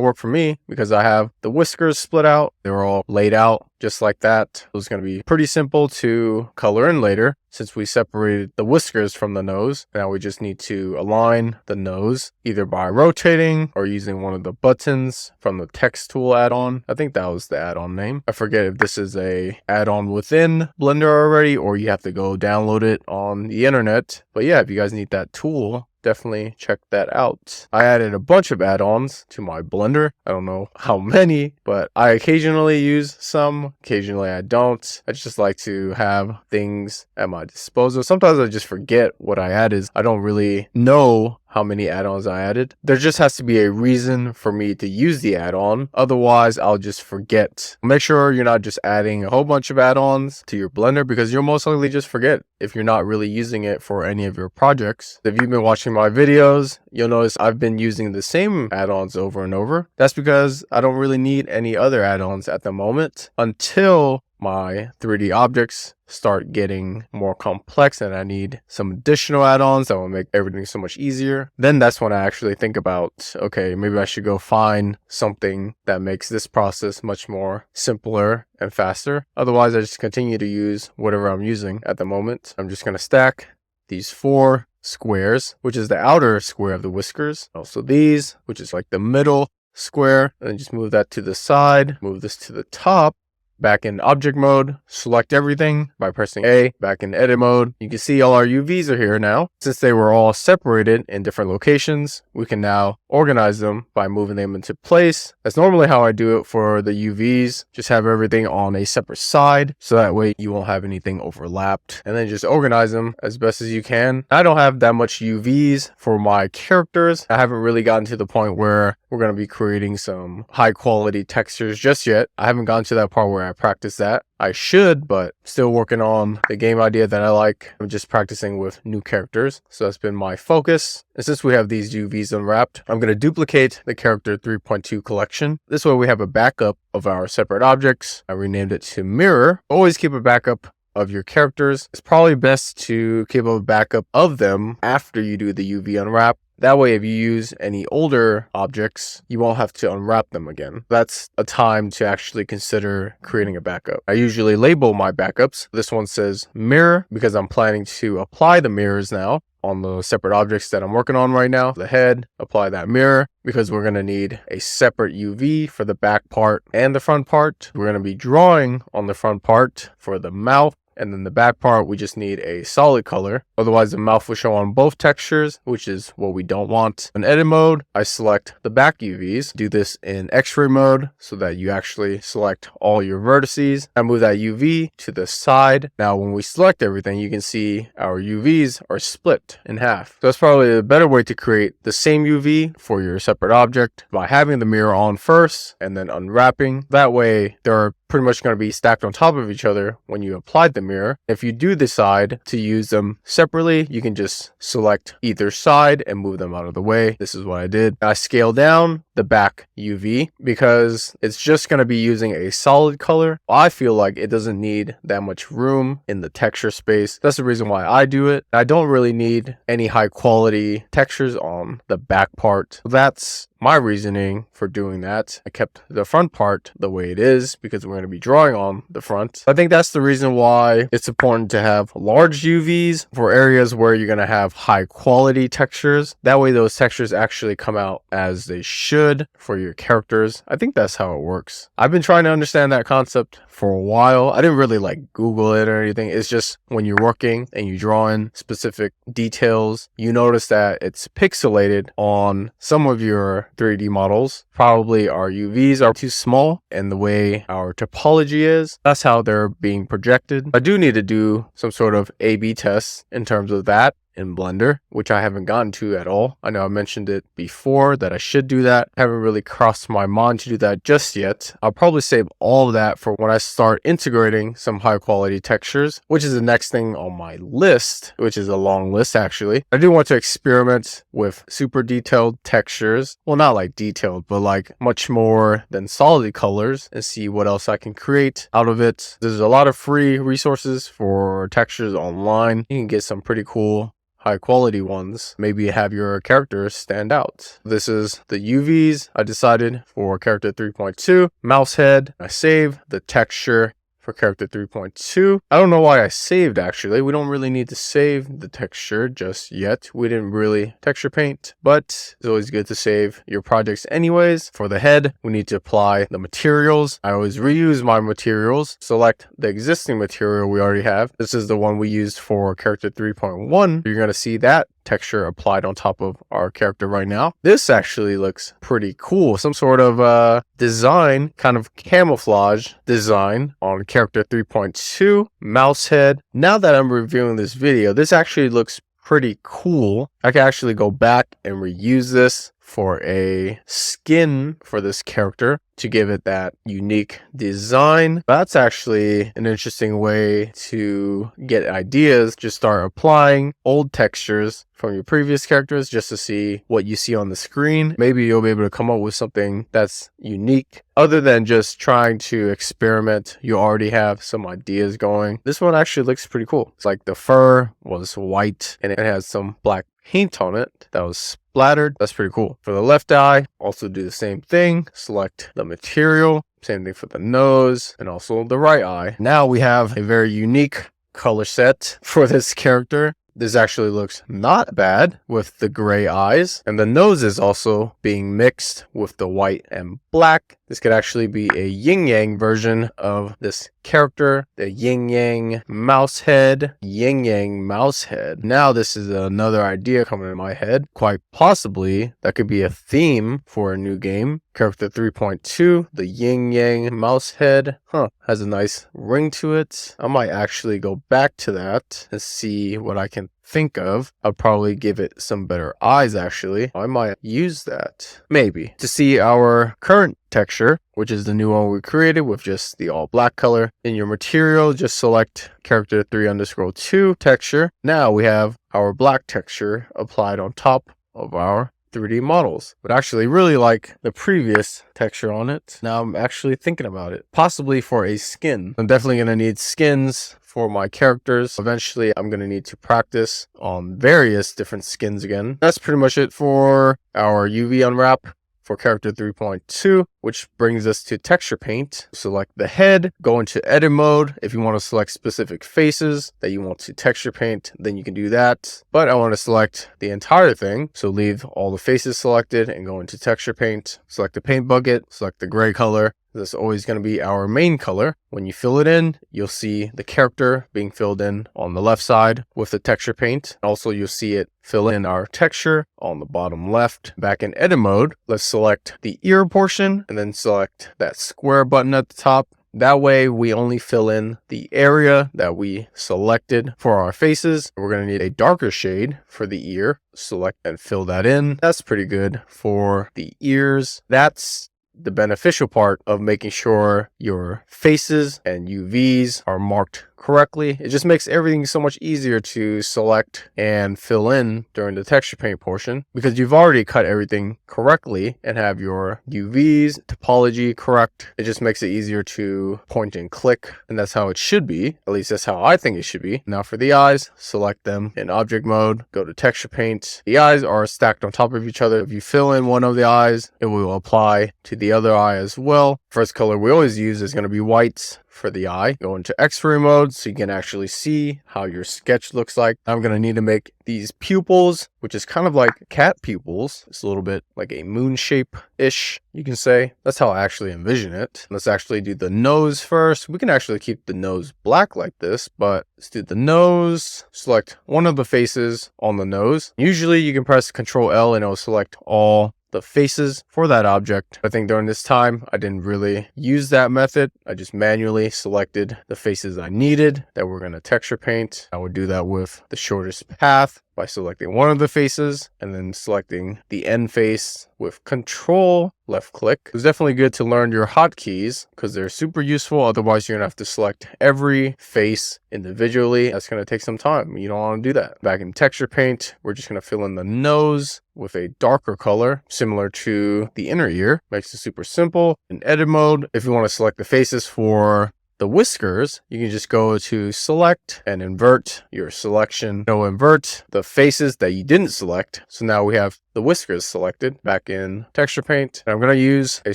work for me because I have the whiskers split out. They're all laid out just like that. It was going to be pretty simple to color in later since we separated the whiskers from the nose. Now we just need to align the nose either by rotating or using one of the buttons from the text tool add-on. I think that was the add-on name. I forget if this is a add-on within Blender already or you have to go download it on the internet. But yeah, if you guys need that tool, definitely check that out. I added a bunch of add-ons to my Blender. I don't know how many, but I occasionally use some. Occasionally I don't. I just like to have things at my disposal. Sometimes I just forget what I added. I don't really know how many add-ons I added. There just has to be a reason for me to use the add-on. Otherwise, I'll just forget. Make sure you're not just adding a whole bunch of add-ons to your Blender because you'll most likely just forget if you're not really using it for any of your projects. If you've been watching my videos, you'll notice I've been using the same add-ons over and over. That's because I don't really need any other add-ons at the moment until my 3D objects start getting more complex and I need some additional add-ons that will make everything so much easier. Then that's when I actually think about, okay, maybe I should go find something that makes this process much more simpler and faster. Otherwise, I just continue to use whatever I'm using at the moment. I'm just going to stack these 4 squares, which is the outer square of the whiskers. Also these, which is like the middle square. And then just move that to the side, move this to the top. Back in object mode, select everything by pressing A. Back in edit mode, you can see all our UVs are here now. Since they were all separated in different locations, we can now organize them by moving them into place. That's normally how I do it for the UVs. Just have everything on a separate side, so that way you won't have anything overlapped. And then just organize them as best as you can. I don't have that much UVs for my characters. I haven't really gotten to the point where we're going to be creating some high quality textures just yet. I haven't gotten to that part where I practice that. I should, but still working on the game idea that I like. I'm just practicing with new characters. So that's been my focus. And since we have these UVs unwrapped, I'm going to duplicate the character 3.2 collection. This way we have a backup of our separate objects. I renamed it to mirror. Always keep a backup of your characters. It's probably best to keep a backup of them after you do the UV unwrap. That way, if you use any older objects, you won't have to unwrap them again. That's a time to actually consider creating a backup. I usually label my backups. This one says mirror because I'm planning to apply the mirrors now on the separate objects that I'm working on right now. The head, apply that mirror because we're going to need a separate UV for the back part and the front part. We're going to be drawing on the front part for the mouth. And then the back part, we just need a solid color. Otherwise, the mouth will show on both textures, which is what we don't want. In edit mode, I select the back UVs. Do this in X-ray mode so that you actually select all your vertices. I move that UV to the side. Now, when we select everything, you can see our UVs are split in half. So that's probably a better way to create the same UV for your separate object by having the mirror on first and then unwrapping. That way, they're pretty much going to be stacked on top of each other when you applied the mirror. If you do decide to use them separately, you can just select either side and move them out of the way. This is what I did. I scale down the back UV because it's just going to be using a solid color. I feel like it doesn't need that much room in the texture space. That's the reason why I do it. I don't really need any high quality textures on the back part. That's my reasoning for doing that. I kept the front part the way it is because we're going to be drawing on the front. I think that's the reason why it's important to have large UVs for areas where you're going to have high quality textures. That way those textures actually come out as they should for your characters. I think that's how it works. I've been trying to understand that concept for a while. I didn't really like Google it or anything. It's just when you're working and you draw in specific details, you notice that it's pixelated on some of your 3D models. Probably our UVs are too small and the way our topology is, that's how they're being projected. I do need to do some sort of A/B test in terms of that in Blender, which I haven't gotten to at all. I know I mentioned it before that I should do that. I haven't really crossed my mind to do that just yet. I'll probably save all of that for when I start integrating some high quality textures, which is the next thing on my list, which is a long list actually. I do want to experiment with super detailed textures. Well, not like detailed, but like much more than solid colors and see what else I can create out of it. There's a lot of free resources for textures online. You can get some pretty cool high quality ones. Maybe have your characters stand out. This is the UVs I decided for character 3.2. Mouse head. I save the texture for character 3.2. I don't know why I saved actually. We don't really need to save the texture just yet. We didn't really texture paint, but it's always good to save your projects anyways. For the head, we need to apply the materials. I always reuse my materials. Select the existing material we already have. This is the one we used for character 3.1. You're going to see that texture applied on top of our character right now. This actually looks pretty cool. Some sort of design, kind of camouflage design on character 3.2. Mouse head. Now that I'm reviewing this video, this actually looks pretty cool. I can actually go back and reuse this for a skin for this character to give it that unique design. That's actually an interesting way to get ideas. Just start applying old textures from your previous characters just to see what you see on the screen. Maybe you'll be able to come up with something that's unique other than just trying to experiment. You already have some ideas going. This one actually looks pretty cool. It's like the fur was white and it has some black paint on it that was splattered. That's pretty cool. For the left eye, also do the same thing. Select the material. Same thing for the nose and also the right eye. Now we have a very unique color set for this character. This actually looks not bad with the gray eyes, and the nose is also being mixed with the white and black. This could actually be a yin-yang version of this character, the yin-yang mouse head, yin-yang mouse head. Now this is another idea coming in my head. Quite possibly that could be a theme for a new game. Character 3.2, the yin-yang mouse head. Has a nice ring to it. I might actually go back to that and see what I can think of. I'll probably give it some better eyes actually. I might use that maybe to see our current texture, which is the new one we created with just the all black color. In your material, just select character 3_2 texture. Now we have our black texture applied on top of our 3D models, but actually really like the previous texture on it. Now I'm actually thinking about it, possibly for a skin. I'm definitely going to need skins for my characters. Eventually I'm going to need to practice on various different skins again. That's pretty much it for our UV unwrap for character 3.2, which brings us to texture paint. Select the head, go into edit mode. If you want to select specific faces that you want to texture paint, then you can do that. But I want to select the entire thing. So leave all the faces selected and go into texture paint. Select the paint bucket, select the gray color. That's always going to be our main color. When you fill it in, you'll see the character being filled in on the left side with the texture paint. Also, you'll see it fill in our texture on the bottom left. Back in edit mode, let's select the ear portion and then select that square button at the top. That way we only fill in the area that we selected for our faces. We're going to need a darker shade for the ear. Select and fill that in. That's pretty good for the ears. That's the beneficial part of making sure your faces and UVs are marked correctly. It just makes everything so much easier to select and fill in during the texture paint portion because you've already cut everything correctly and have your UVs, topology correct. It just makes it easier to point and click, and that's how it should be. At least that's how I think it should be. Now for the eyes, select them in object mode, go to texture paint. The eyes are stacked on top of each other. If you fill in one of the eyes, it will apply to the other eye as well. First color we always use is going to be white for the eye. Go into X-ray mode so you can actually see how your sketch looks like. I'm going to need to make these pupils, which is kind of like cat pupils. It's a little bit like a moon shape-ish, you can say. That's how I actually envision it. Let's actually do the nose first. We can actually keep the nose black like this, but let's do the nose. Select one of the faces on the nose. Usually you can press Ctrl L and it will select all the faces for that object. I think during this time, I didn't really use that method. I just manually selected the faces I needed that we're going to texture paint. I would do that with the shortest path by selecting one of the faces and then selecting the end face with Control left click. It's definitely good to learn your hotkeys because they're super useful. Otherwise, you're gonna have to select every face individually. That's gonna take some time. You don't want to do that. Back in texture paint, we're just gonna fill in the nose with a darker color similar to the inner ear. Makes it super simple. In edit mode, if you want to select the faces for the whiskers, you can just go to select and invert your selection. Invert the faces that you didn't select. So now we have the whiskers selected. Back in texture paint, and I'm going to use a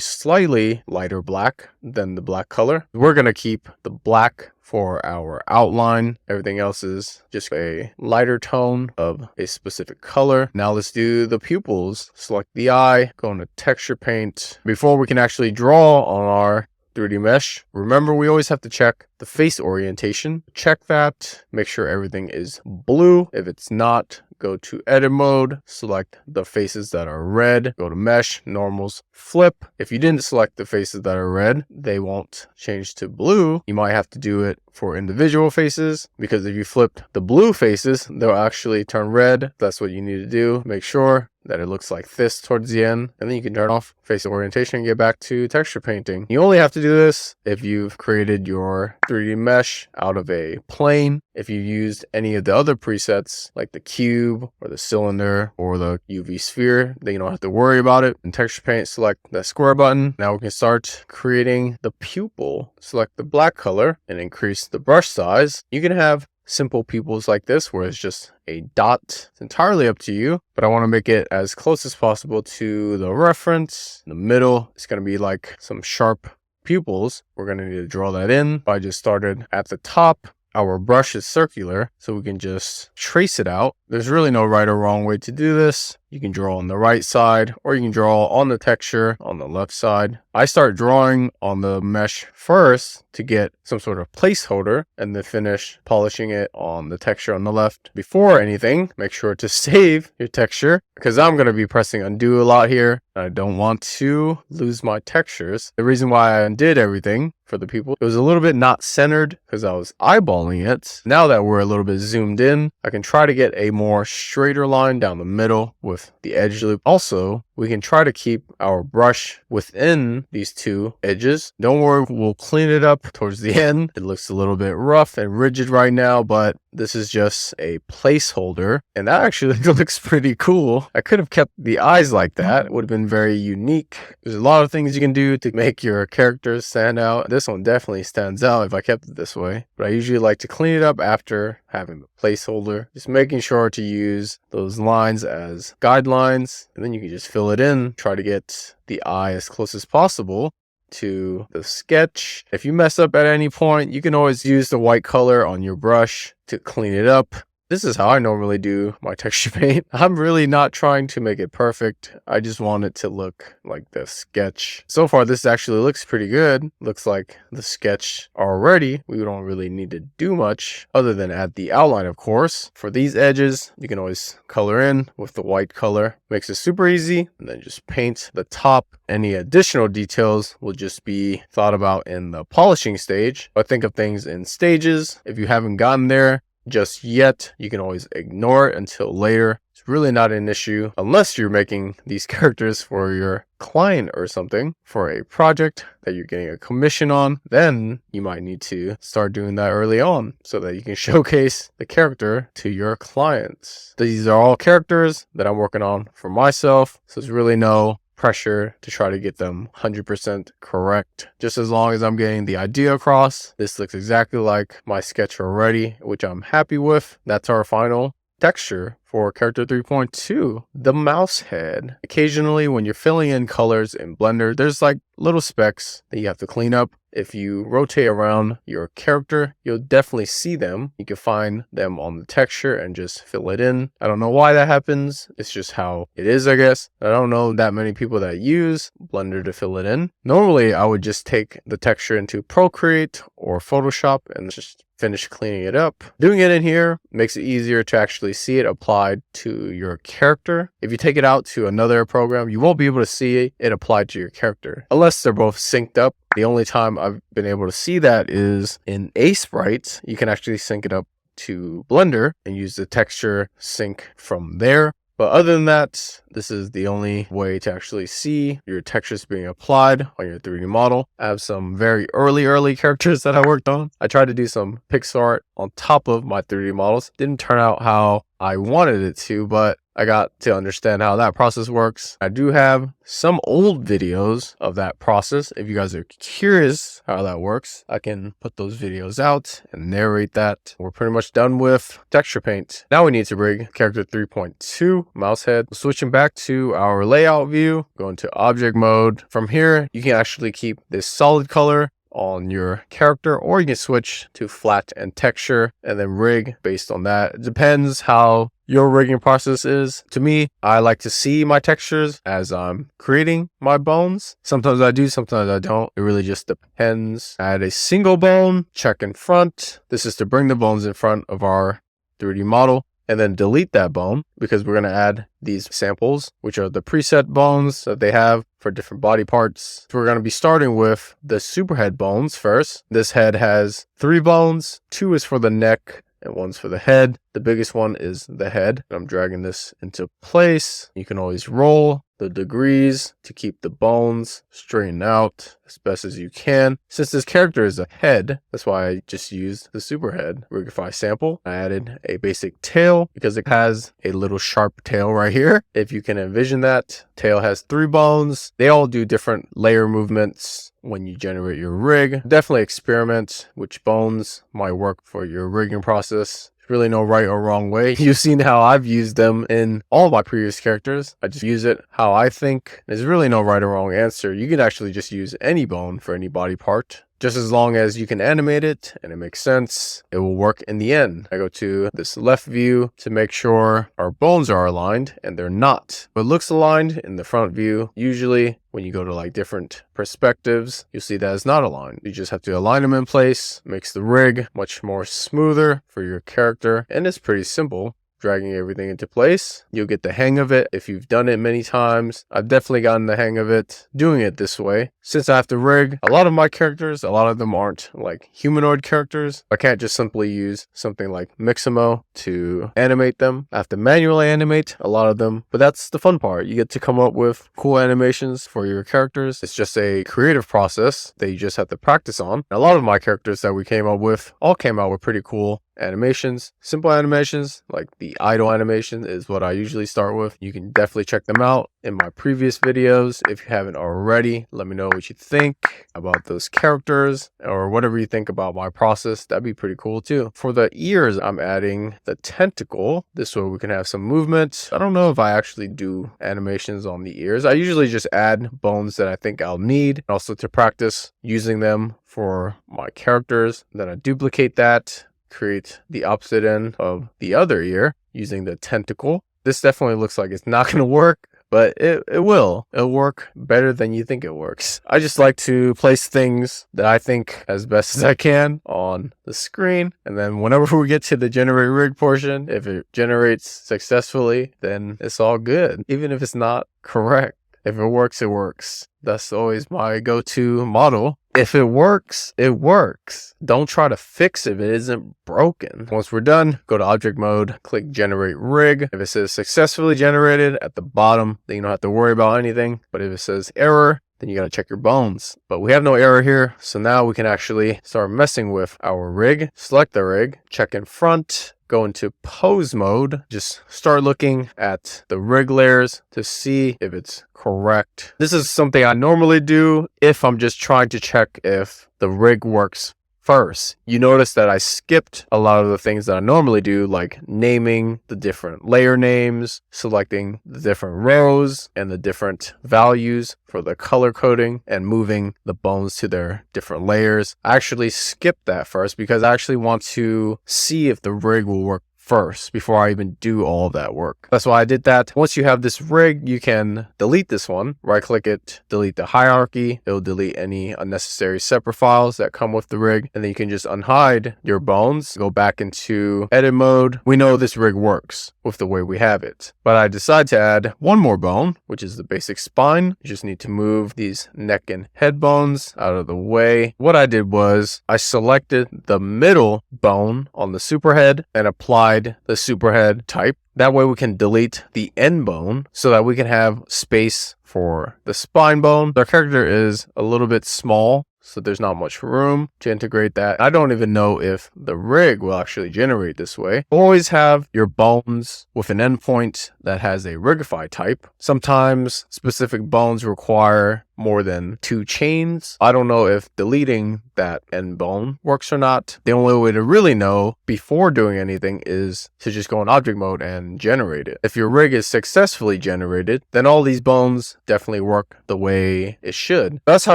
slightly lighter black than the black color. We're going to keep the black for our outline. Everything else is just a lighter tone of a specific color. Now let's do the pupils. Select the eye, go into texture paint. Before we can actually draw on our 3D mesh, remember we always have to check the face orientation. Check that, make sure everything is blue. If it's not, go to edit mode, select the faces that are red, go to mesh, normals, flip. If you didn't select the faces that are red, they won't change to blue. You might have to do it for individual faces, because if you flipped the blue faces, they'll actually turn red. That's what you need to do. Make sure that it looks like this towards the end, and then you can turn off face orientation and get back to texture painting. You only have to do this if you've created your 3D mesh out of a plane. If you used any of the other presets like the cube or the cylinder or the UV sphere, then you don't have to worry about it. In texture paint, select the square button. Now we can start creating the pupil. Select the black color and increase the brush size. You can have simple pupils like this where it's just a dot. It's entirely up to you, but I want to make it as close as possible to the reference. In the middle, it's going to be like some sharp pupils. We're going to need to draw that in. I just started at the top. Our brush is circular, so we can just trace it out. There's really no right or wrong way to do this. You can draw on the right side, or you can draw on the texture on the left side. I start drawing on the mesh first to get some sort of placeholder, and then finish polishing it on the texture on the left. Before anything, make sure to save your texture, because I'm going to be pressing undo a lot here. I don't want to lose my textures. The reason why I undid everything for the people, it was a little bit not centered because I was eyeballing it. Now that we're a little bit zoomed in, I can try to get a more straighter line down the middle with the edge loop. Also, we can try to keep our brush within these two edges. Don't worry, we'll clean it up towards the end. It looks a little bit rough and rigid right now, but this is just a placeholder, and that actually looks pretty cool. I could have kept the eyes like that. It would have been very unique. There's a lot of things you can do to make your characters stand out. This one definitely stands out if I kept it this way, but I usually like to clean it up after having the placeholder. Just making sure to use those lines as guidelines, and then you can just fill it in. Try to get the eye as close as possible to the sketch. If you mess up at any point, you can always use the white color on your brush to clean it up. This is how I normally do my texture paint. I'm really not trying to make it perfect. I just want it to look like the sketch. So far, this actually looks pretty good. Looks like the sketch already. We don't really need to do much other than add the outline, of course. For these edges, you can always color in with the white color. Makes it super easy. And then just paint the top. Any additional details will just be thought about in the polishing stage. But think of things in stages. If you haven't gotten there just yet, you can always ignore it until later. It's really not an issue unless you're making these characters for your client or something, for a project that you're getting a commission on. Then you might need to start doing that early on so that you can showcase the character to your clients. These are all characters that I'm working on for myself, so there's really no pressure to try to get them 100% correct. Just as long as I'm getting the idea across. This looks exactly like my sketch already, which I'm happy with. That's our final texture for character 3.2, the mouse head. Occasionally when you're filling in colors in Blender, there's like little specks that you have to clean up. If you rotate around your character, you'll definitely see them. You can find them on the texture and just fill it in. I don't know why that happens. It's just how it is, I guess. I don't know that many people that use Blender to fill it in. Normally, I would just take the texture into Procreate or Photoshop and just finish cleaning it up. Doing it in here makes it easier to actually see it applied to your character. If you take it out to another program, you won't be able to see it applied to your character unless they're both synced up. The only time I've been able to see that is in Sprite. You can actually sync it up to Blender and use the texture sync from there. But other than that, this is the only way to actually see your textures being applied on your 3D model. I have some very early characters that I worked on. I tried to do some pixel art on top of my 3D models. Didn't turn out how I wanted it to, but I got to understand how that process works. I do have some old videos of that process. If you guys are curious how that works, I can put those videos out and narrate that. We're pretty much done with texture paint. Now we need to bring character 3.2 mouse head. Switching back to our layout view, go into object mode. From here, you can actually keep this solid color on your character, or you can switch to flat and texture and then rig based on that. It depends how your rigging process is. To me, I like to see my textures as I'm creating my bones. Sometimes I do, sometimes I don't. It really just depends. Add a single bone, check in front. This is to bring the bones in front of our 3D model. And then delete that bone because we're going to add these samples, which are the preset bones that they have for different body parts. So we're going to be starting with the superhead bones first. This head has 3 bones. 2 is for the neck and 1's for the head. The biggest one is the head. I'm dragging this into place. You can always roll the degrees to keep the bones straightened out as best as you can. Since this character is a head, that's why I just used the superhead Rigify sample. I added a basic tail because it has a little sharp tail right here. If you can envision that, tail has 3 bones. They all do different layer movements when you generate your rig. Definitely experiment which bones might work for your rigging process. Really no right or wrong way. You've seen how I've used them in all my previous characters. I just use it how I think. There's really no right or wrong answer. You can actually just use any bone for any body part. Just as long as you can animate it and it makes sense, it will work in the end. I go to this left view to make sure our bones are aligned, and they're not. It looks aligned in the front view. Usually when you go to like different perspectives, you'll see that it's not aligned. You just have to align them in place. Makes the rig much more smoother for your character, and it's pretty simple. Dragging everything into place. You'll get the hang of it if you've done it many times. I've definitely gotten the hang of it doing it this way. Since I have to rig a lot of my characters, a lot of them aren't like humanoid characters. I can't just simply use something like Mixamo to animate them. I have to manually animate a lot of them, but that's the fun part. You get to come up with cool animations for your characters. It's just a creative process that you just have to practice on. A lot of my characters that we came up with all came out with pretty cool animations. Simple animations like the idle animation is what I usually start with. You can definitely check them out in my previous videos. If you haven't already, let me know what you think about those characters or whatever you think about my process. That'd be pretty cool too. For the ears, I'm adding the tentacle. This way we can have some movement. I don't know if I actually do animations on the ears. I usually just add bones that I think I'll need, also to practice using them for my characters. Then I duplicate that, create the opposite end of the other ear using the tentacle. This definitely looks like it's not going to work, but it will. It'll work better than you think it works. I just like to place things that I think as best as I can on the screen. And then whenever we get to the generate rig portion, if it generates successfully, then it's all good. Even if it's not correct. If it works, it works. That's always my go-to model. If it works, it works. Don't try to fix it if it isn't broken. Once we're done, go to object mode, click generate rig. If it says successfully generated at the bottom, then you don't have to worry about anything. But if it says error, then you got to check your bones. But we have no error here. So now we can actually start messing with our rig. Select the rig, check in front, go into pose mode, just start looking at the rig layers to see if it's correct. This is something I normally do if I'm just trying to check if the rig works first. You notice that I skipped a lot of the things that I normally do, like naming the different layer names, selecting the different rows and the different values for the color coding, and moving the bones to their different layers. I actually skipped that first because I actually want to see if the rig will work first before I even do all of that work. That's why I did that. Once you have this rig, you can delete this one. Right click it, delete the hierarchy. It'll delete any unnecessary separate files that come with the rig. And then you can just unhide your bones, go back into edit mode. We know this rig works with the way we have it. But I decided to add one more bone, which is the basic spine. You just need to move these neck and head bones out of the way. What I did was I selected the middle bone on the superhead and applied the superhead type. That way we can delete the end bone so that we can have space for the spine bone. Our character is a little bit small, so there's not much room to integrate that. I don't even know if the rig will actually generate this way. Always have your bones with an endpoint that has a rigify type. Sometimes specific bones require more than 2 chains. I don't know if deleting that end bone works or not. The only way to really know before doing anything is to just go in object mode and generate it. If your rig is successfully generated, then all these bones definitely work the way it should. That's how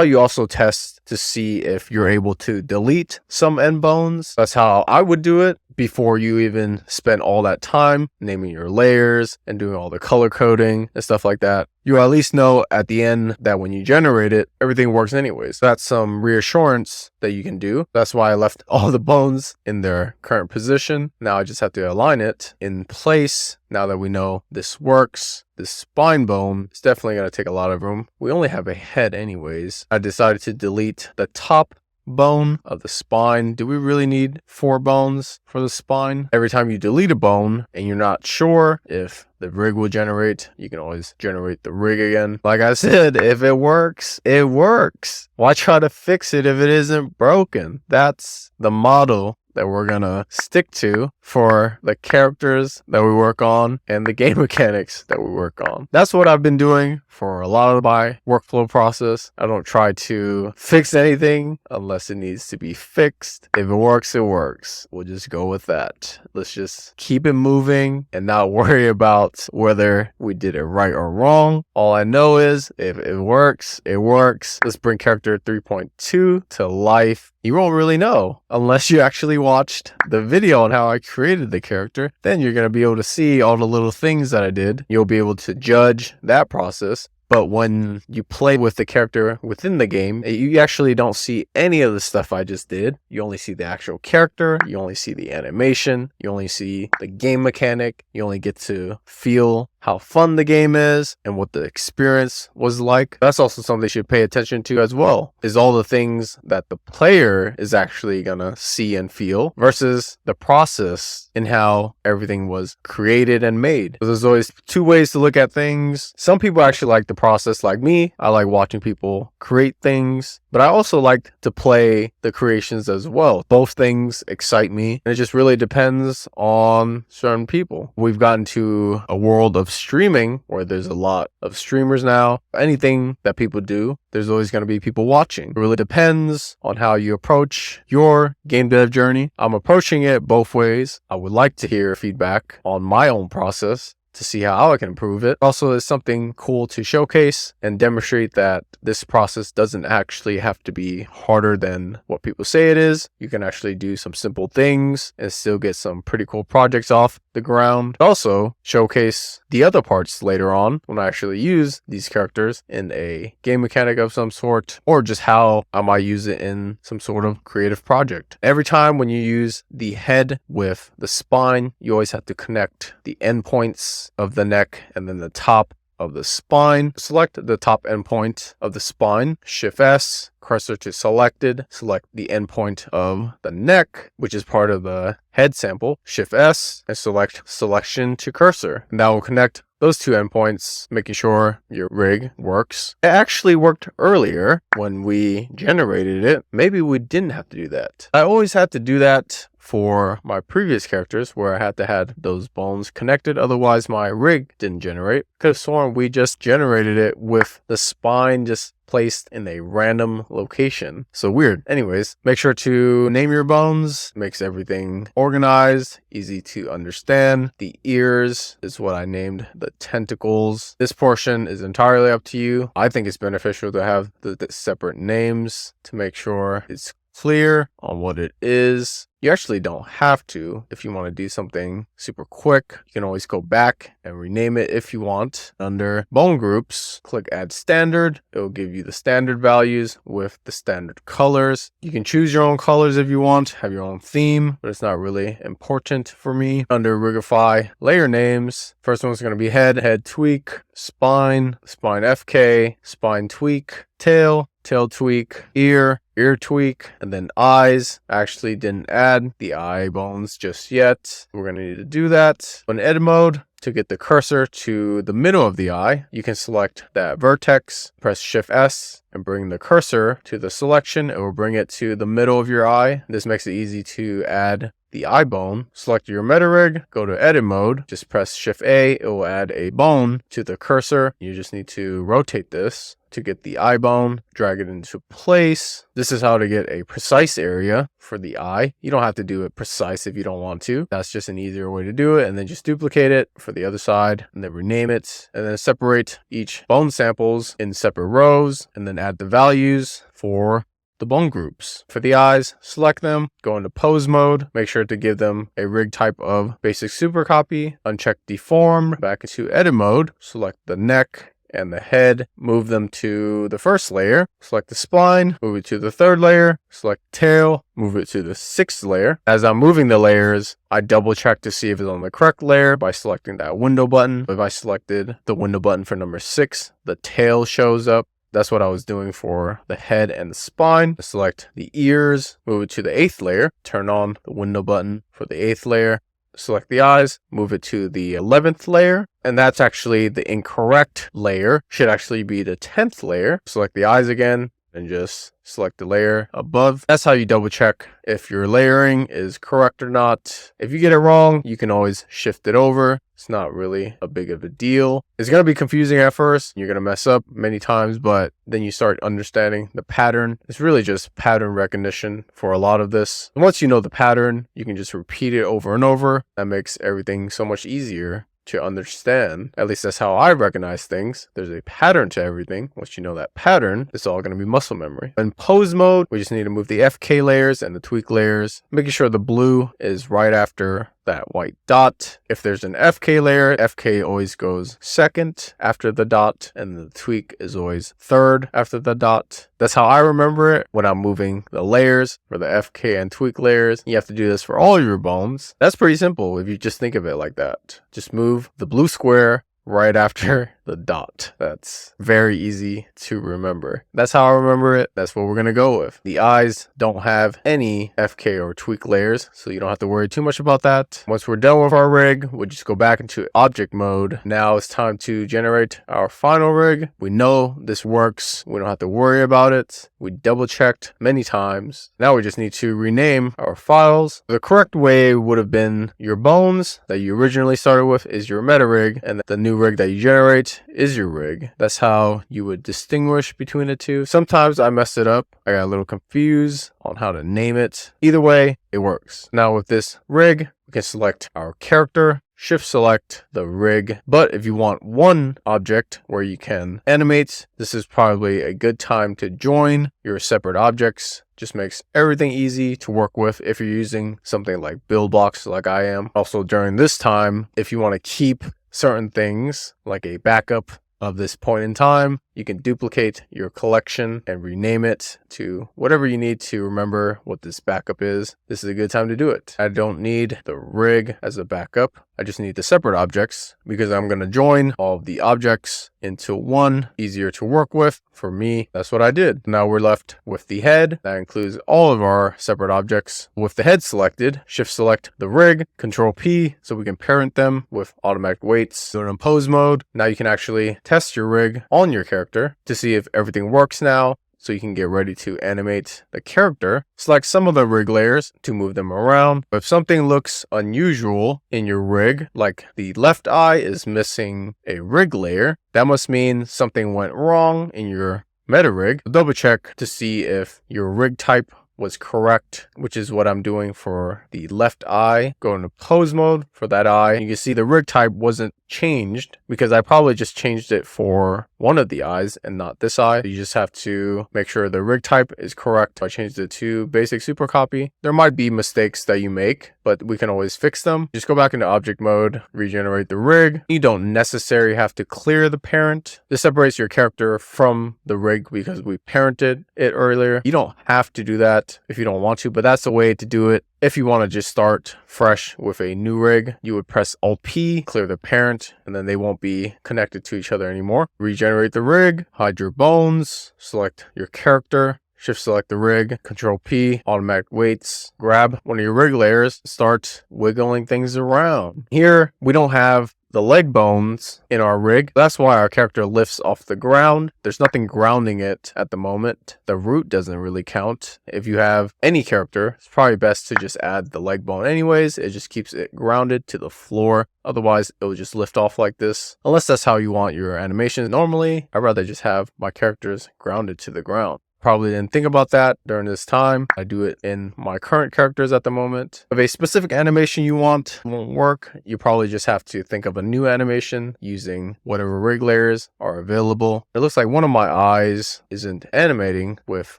you also test to see if you're able to delete some end bones. That's how I would do it before you even spend all that time naming your layers and doing all the color coding and stuff like that. You at least know at the end that when you generate it, everything works anyways. That's some reassurance that you can do. That's why I left all the bones in their current position. Now I just have to align it in place. Now that we know this works, this spine bone is definitely going to take a lot of room. We only have a head anyways. I decided to delete the top bone of the spine. Do we really need 4 bones for the spine? Every time you delete a bone and you're not sure if the rig will generate, you can always generate the rig again. Like I said, if it works, it works. Why try to fix it if it isn't broken? That's the model that we're gonna stick to for the characters that we work on and the game mechanics that we work on. That's what I've been doing for a lot of my workflow process. I don't try to fix anything unless it needs to be fixed. If it works, it works. We'll just go with that. Let's just keep it moving and not worry about whether we did it right or wrong. All I know is if it works, it works. Let's bring character 3.2 to life. You won't really know unless you actually watched the video on how I created the character. Then you're going to be able to see all the little things that I did. You'll be able to judge that process. But when you play with the character within the game, you actually don't see any of the stuff I just did. You only see the actual character. You only see the animation. You only see the game mechanic. You only get to feel how fun the game is and what the experience was like. That's also something you should pay attention to as well, is all the things that the player is actually gonna see and feel versus the process and how everything was created and made. So there's always two ways to look at things. Some people actually like the process like me. I like watching people create things, but I also like to play the creations as well. Both things excite me, and it just really depends on certain people. We've gotten to a world of streaming where there's a lot of streamers now. Anything that people do, there's always going to be people watching. It really depends on how you approach your game dev journey. I'm approaching it both ways. I would like to hear feedback on my own process to see how I can improve it. Also, it's something cool to showcase and demonstrate that this process doesn't actually have to be harder than what people say it is. You can actually do some simple things and still get some pretty cool projects off the ground. Also, showcase the other parts later on when I actually use these characters in a game mechanic of some sort, or just how I might use it in some sort of creative project. Every time when you use the head with the spine, you always have to connect the endpoints of the neck and then the top of the spine. Select the top endpoint of the spine, Shift S, cursor to selected, select the endpoint of the neck, which is part of the head sample, Shift S, and select selection to cursor. And that will connect those two endpoints, making sure your rig works. It actually worked earlier when we generated it. Maybe we didn't have to do that. I always had to do that for my previous characters where I had to have those bones connected, otherwise my rig didn't generate. Could have sworn we just generated it with the spine just placed in a random location. So weird. Anyways, make sure to name your bones. Makes everything organized, easy to understand. The ears is what I named the tentacles. This portion is entirely up to you. I think it's beneficial to have the separate names to make sure it's clear on what it is. You actually don't have to. If you want to do something super quick, you can always go back and rename it if you want. Under bone groups, click add standard. It will give you the standard values with the standard colors. You can choose your own colors if you want, have your own theme, but it's not really important for me. Under Rigify, layer names. First one's going to be head, head tweak, spine, spine FK, spine tweak, tail, tail tweak, ear, ear tweak, and then eyes. I actually didn't add the eye bones just yet. We're going to need to do that. On edit mode, to get the cursor to the middle of the eye, you can select that vertex, press Shift S, and bring the cursor to the selection. It will bring it to the middle of your eye. This makes it easy to add the eye bone. Select your meta rig, go to edit mode, just press Shift A, it will add a bone to the cursor. You just need to rotate this to get the eye bone, drag it into place. This is how to get a precise area for the eye. You don't have to do it precise if you don't want to. That's just an easier way to do it. And then just duplicate it for the other side and then rename it, and then separate each bone samples in separate rows, and then add the values for the bone groups. For the eyes, select them, go into pose mode, make sure to give them a rig type of basic super copy, uncheck deform, back into edit mode, select the neck and the head, move them to the first layer, select the spine, move it to the third layer, select tail, move it to the sixth layer. As I'm moving the layers, I double check to see if it's on the correct layer by selecting that window button. If I selected the window button for number 6, the tail shows up. That's what I was doing for the head and the spine. Select the ears, move it to the 8th layer, turn on the window button for the 8th layer. Select the eyes, move it to the 11th layer, and that's actually the incorrect layer. Should actually be the 10th layer. Select the eyes again, and just select the layer above. That's how you double check if your layering is correct or not. If you get it wrong, you can always shift it over. It's not really a big of a deal. It's going to be confusing at first. You're going to mess up many times, but then you start understanding the pattern. It's really just pattern recognition for a lot of this. And once you know the pattern, you can just repeat it over and over. That makes everything so much easier to understand. At least that's how I recognize things. There's a pattern to everything. Once you know that pattern, it's all going to be muscle memory. In pose mode, we just need to move the FK layers and the tweak layers, making sure the blue is right after that white dot. If there's an FK layer, FK always goes second after the dot, and the tweak is always third after the dot. That's how I remember it when I'm moving the layers for the FK and tweak layers. You have to do this for all your bones. That's pretty simple if you just think of it like that. Just move the blue square right after the dot. That's very easy to remember. That's how I remember it. That's what we're going to go with. The eyes don't have any FK or tweak layers, so you don't have to worry too much about that. Once we're done with our rig, we'll just go back into object mode. Now it's time to generate our final rig. We know this works. We don't have to worry about it. We double checked many times. Now we just need to rename our files. The correct way would have been your bones that you originally started with is your meta rig, and the new rig that you generate is your rig. That's how you would distinguish between the two. Sometimes I messed it up. I got a little confused on how to name it. Either way, it works. Now with this rig, we can select our character, shift select the rig. But if you want one object where you can animate, this is probably a good time to join your separate objects. Just makes everything easy to work with if you're using something like build blocks like I am. Also during this time, if you want to keep certain things like a backup of this point in time, you can duplicate your collection and rename it to whatever you need to remember what this backup is. This is a good time to do it. I don't need the rig as a backup. I just need the separate objects because I'm going to join all of the objects into one. Easier to work with. For me, that's what I did. Now we're left with the head. That includes all of our separate objects. With the head selected, shift select the rig, Control P, so we can parent them with automatic weights. So in pose mode, now you can actually test your rig on your character to see if everything works now, so you can get ready to animate the character. Select some of the rig layers to move them around. If something looks unusual in your rig, like the left eye is missing a rig layer, that must mean something went wrong in your meta rig. Double check to see if your rig type was correct, which is what I'm doing for the left eye. Go into pose mode for that eye. You can see the rig type wasn't changed because I probably just changed it for one of the eyes and not this eye. You just have to make sure the rig type is correct. I changed it to basic super copy. There might be mistakes that you make, but we can always fix them. Just go back into object mode, regenerate the rig. You don't necessarily have to clear the parent. This separates your character from the rig because we parented it earlier. You don't have to do that if you don't want to, but that's the way to do it. If you want to just start fresh with a new rig, you would press Alt P, clear the parent, and then they won't be connected to each other anymore. Regenerate the rig, hide your bones, select your character, shift select the rig, Control P, automatic weights, grab one of your rig layers, start wiggling things around. Here, we don't have the leg bones in our rig. That's why our character lifts off the ground. There's nothing grounding it at the moment. The root doesn't really count. If you have any character, it's probably best to just add the leg bone anyways. It just keeps it grounded to the floor. Otherwise, it will just lift off like this. Unless that's how you want your animation. Normally, I'd rather just have my characters grounded to the ground. Probably didn't think about that during this time. I do it in my current characters at the moment. If a specific animation you want won't work, you probably just have to think of a new animation using whatever rig layers are available. It looks like one of my eyes isn't animating with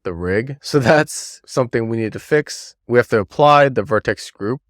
the rig, so that's something we need to fix. We have to apply the vertex group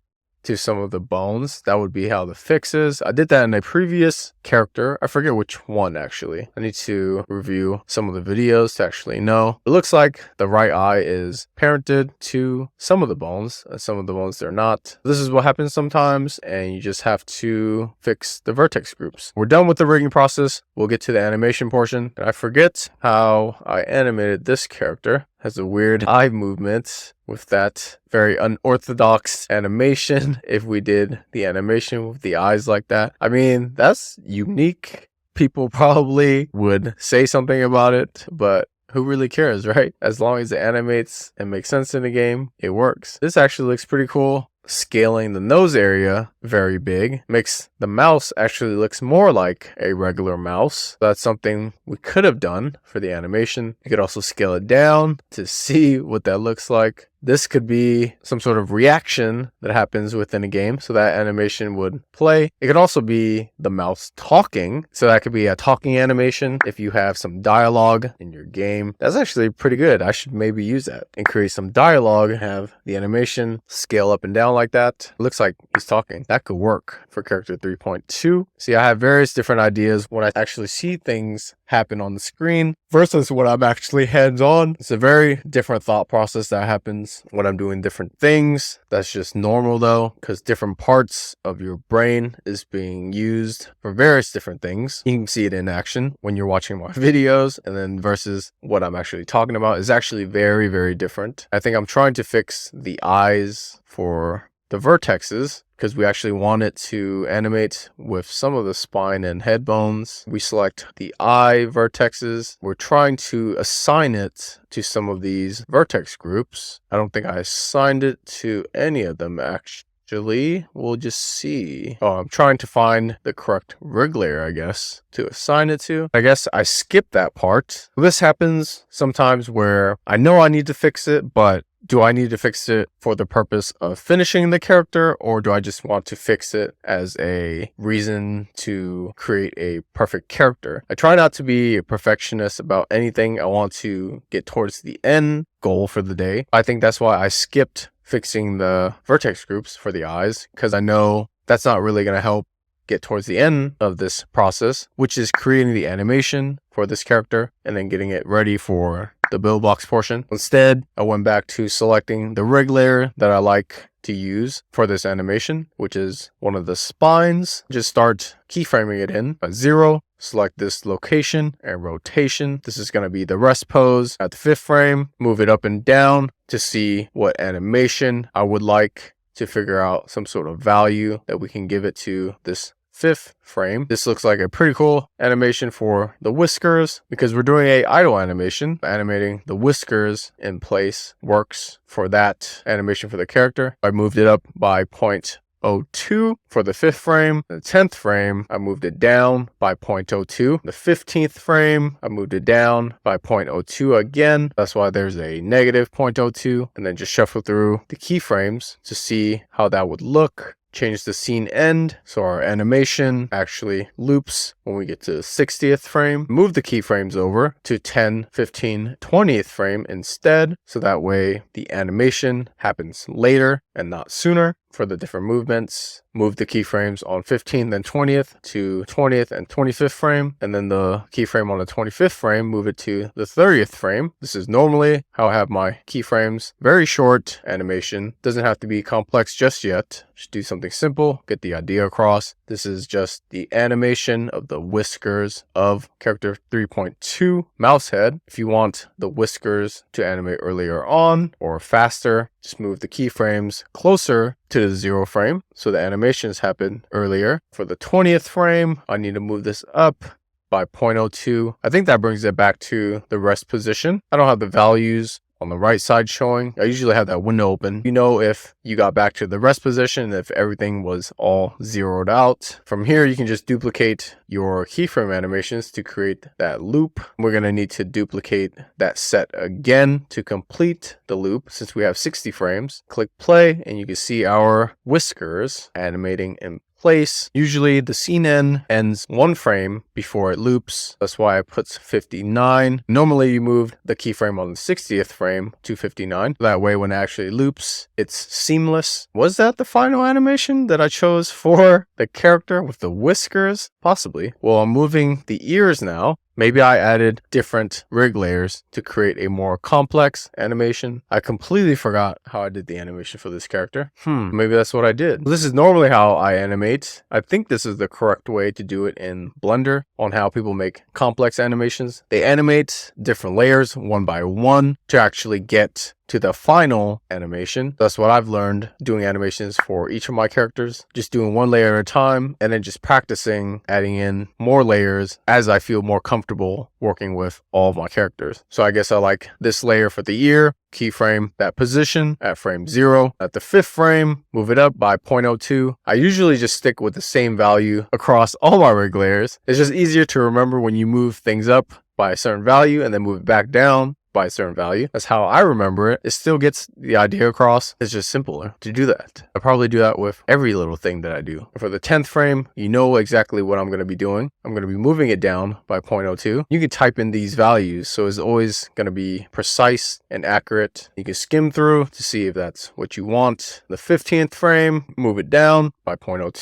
to some of the bones. That would be how the fix is. I did that in a previous character. I forget which one actually. I need to review some of the videos to actually know. It looks like the right eye is parented to some of the bones, and some of the bones they're not. This is what happens sometimes, and you just have to fix the vertex groups. We're done with the rigging process. We'll get to the animation portion. And I forget how I animated this character. Has a weird eye movement with that very unorthodox animation. If we did the animation with the eyes like that, I mean, that's unique. People probably would say something about it, but who really cares, right? As long as it animates and makes sense in the game, it works. This actually looks pretty cool. Scaling the nose area very big makes the mouse actually looks more like a regular mouse. That's something we could have done for the animation. You could also scale it down to see what that looks like. This could be some sort of reaction that happens within a game, so that animation would play. It could also be the mouse talking, so that could be a talking animation. If you have some dialogue in your game, that's actually pretty good. I should maybe use that and create some dialogue, have the animation scale up and down like that. It looks like he's talking. That could work for character 3.2. See, I have various different ideas when I actually see things happen on the screen versus when I'm actually hands-on. It's a very different thought process that happens when I'm doing different things. That's just normal though, because different parts of your brain is being used for various different things. You can see it in action when you're watching my videos, and then versus what I'm actually talking about is actually very, very different. I think I'm trying to fix the eyes for the vertexes, because we actually want it to animate with some of the spine and head bones. We select the eye vertexes. We're trying to assign it to some of these vertex groups. I don't think I assigned it to any of them actually. We'll just see. Oh, I'm trying to find the correct rig layer, I guess, to assign it to. I guess I skipped that part. This happens sometimes where I know I need to fix it, but do I need to fix it for the purpose of finishing the character, or do I just want to fix it as a reason to create a perfect character? I try not to be a perfectionist about anything. I want to get towards the end goal for the day. I think that's why I skipped fixing the vertex groups for the eyes, because I know that's not really going to help get towards the end of this process, which is creating the animation for this character and then getting it ready for the build box portion. Instead, I went back to selecting the rig layer that I like to use for this animation, which is one of the spines. Just start keyframing it in at 0. Select this location and rotation. This is going to be the rest pose at the 5th frame. Move it up and down to see what animation I would like, to figure out some sort of value that we can give it to this 5th frame. This looks like a pretty cool animation for the whiskers, because we're doing a idle animation. Animating the whiskers in place works for that animation for the character. I moved it up by 0.02 for the 5th frame. The 10th frame, I moved it down by 0.02. The 15th frame, I moved it down by 0.02 again. That's why there's a negative 0.02. And then just shuffle through the keyframes to see how that would look. Change the scene end so our animation actually loops when we get to the 60th frame. Move the keyframes over to 10, 15, 20th frame instead, so that way the animation happens later and not sooner for the different movements. Move the keyframes on 15th and 20th to 20th and 25th frame, and then the keyframe on the 25th frame, move it to the 30th frame. This is normally how I have my keyframes. Very short animation. Doesn't have to be complex just yet. Just do something simple, get the idea across. This is just the animation of the whiskers of character 3.2 mouse head. If you want the whiskers to animate earlier on or faster, just move the keyframes closer to the 0 frame so the animations happen earlier. For the 20th frame, I need to move this up by 0.02. I think that brings it back to the rest position. I don't have the values on the right side showing. I usually have that window open. You know if you got back to the rest position, if everything was all zeroed out. From here, you can just duplicate your keyframe animations to create that loop. We're going to need to duplicate that set again to complete the loop. Since we have 60 frames, click play and you can see our whiskers animating in place. Usually the scene end ends 1 frame before it loops. That's why I put 59. Normally you move the keyframe on the 60th frame to 59. That way when it actually loops, it's seamless. Was that the final animation that I chose for the character with the whiskers? Possibly. Well, I'm moving the ears now. Maybe I added different rig layers to create a more complex animation. I completely forgot how I did the animation for this character. Maybe that's what I did. This is normally how I animate. I think this is the correct way to do it in Blender on how people make complex animations. They animate different layers one by one to actually get to the final animation. That's what I've learned doing animations for each of my characters, just doing one layer at a time and then just practicing adding in more layers as I feel more comfortable working with all of my characters. So I guess I like this layer for the ear, keyframe that position at frame 0. At the 5th frame, move it up by 0.02. I usually just stick with the same value across all my rig layers. It's just easier to remember when you move things up by a certain value and then move it back down by a certain value. That's how I remember it. It still gets the idea across. It's just simpler to do that. I probably do that with every little thing that I do. For the 10th frame, you know exactly what I'm going to be doing. I'm going to be moving it down by 0.02. You can type in these values, so it's always going to be precise and accurate. You can skim through to see if that's what you want. The 15th frame, move it down by 0.02.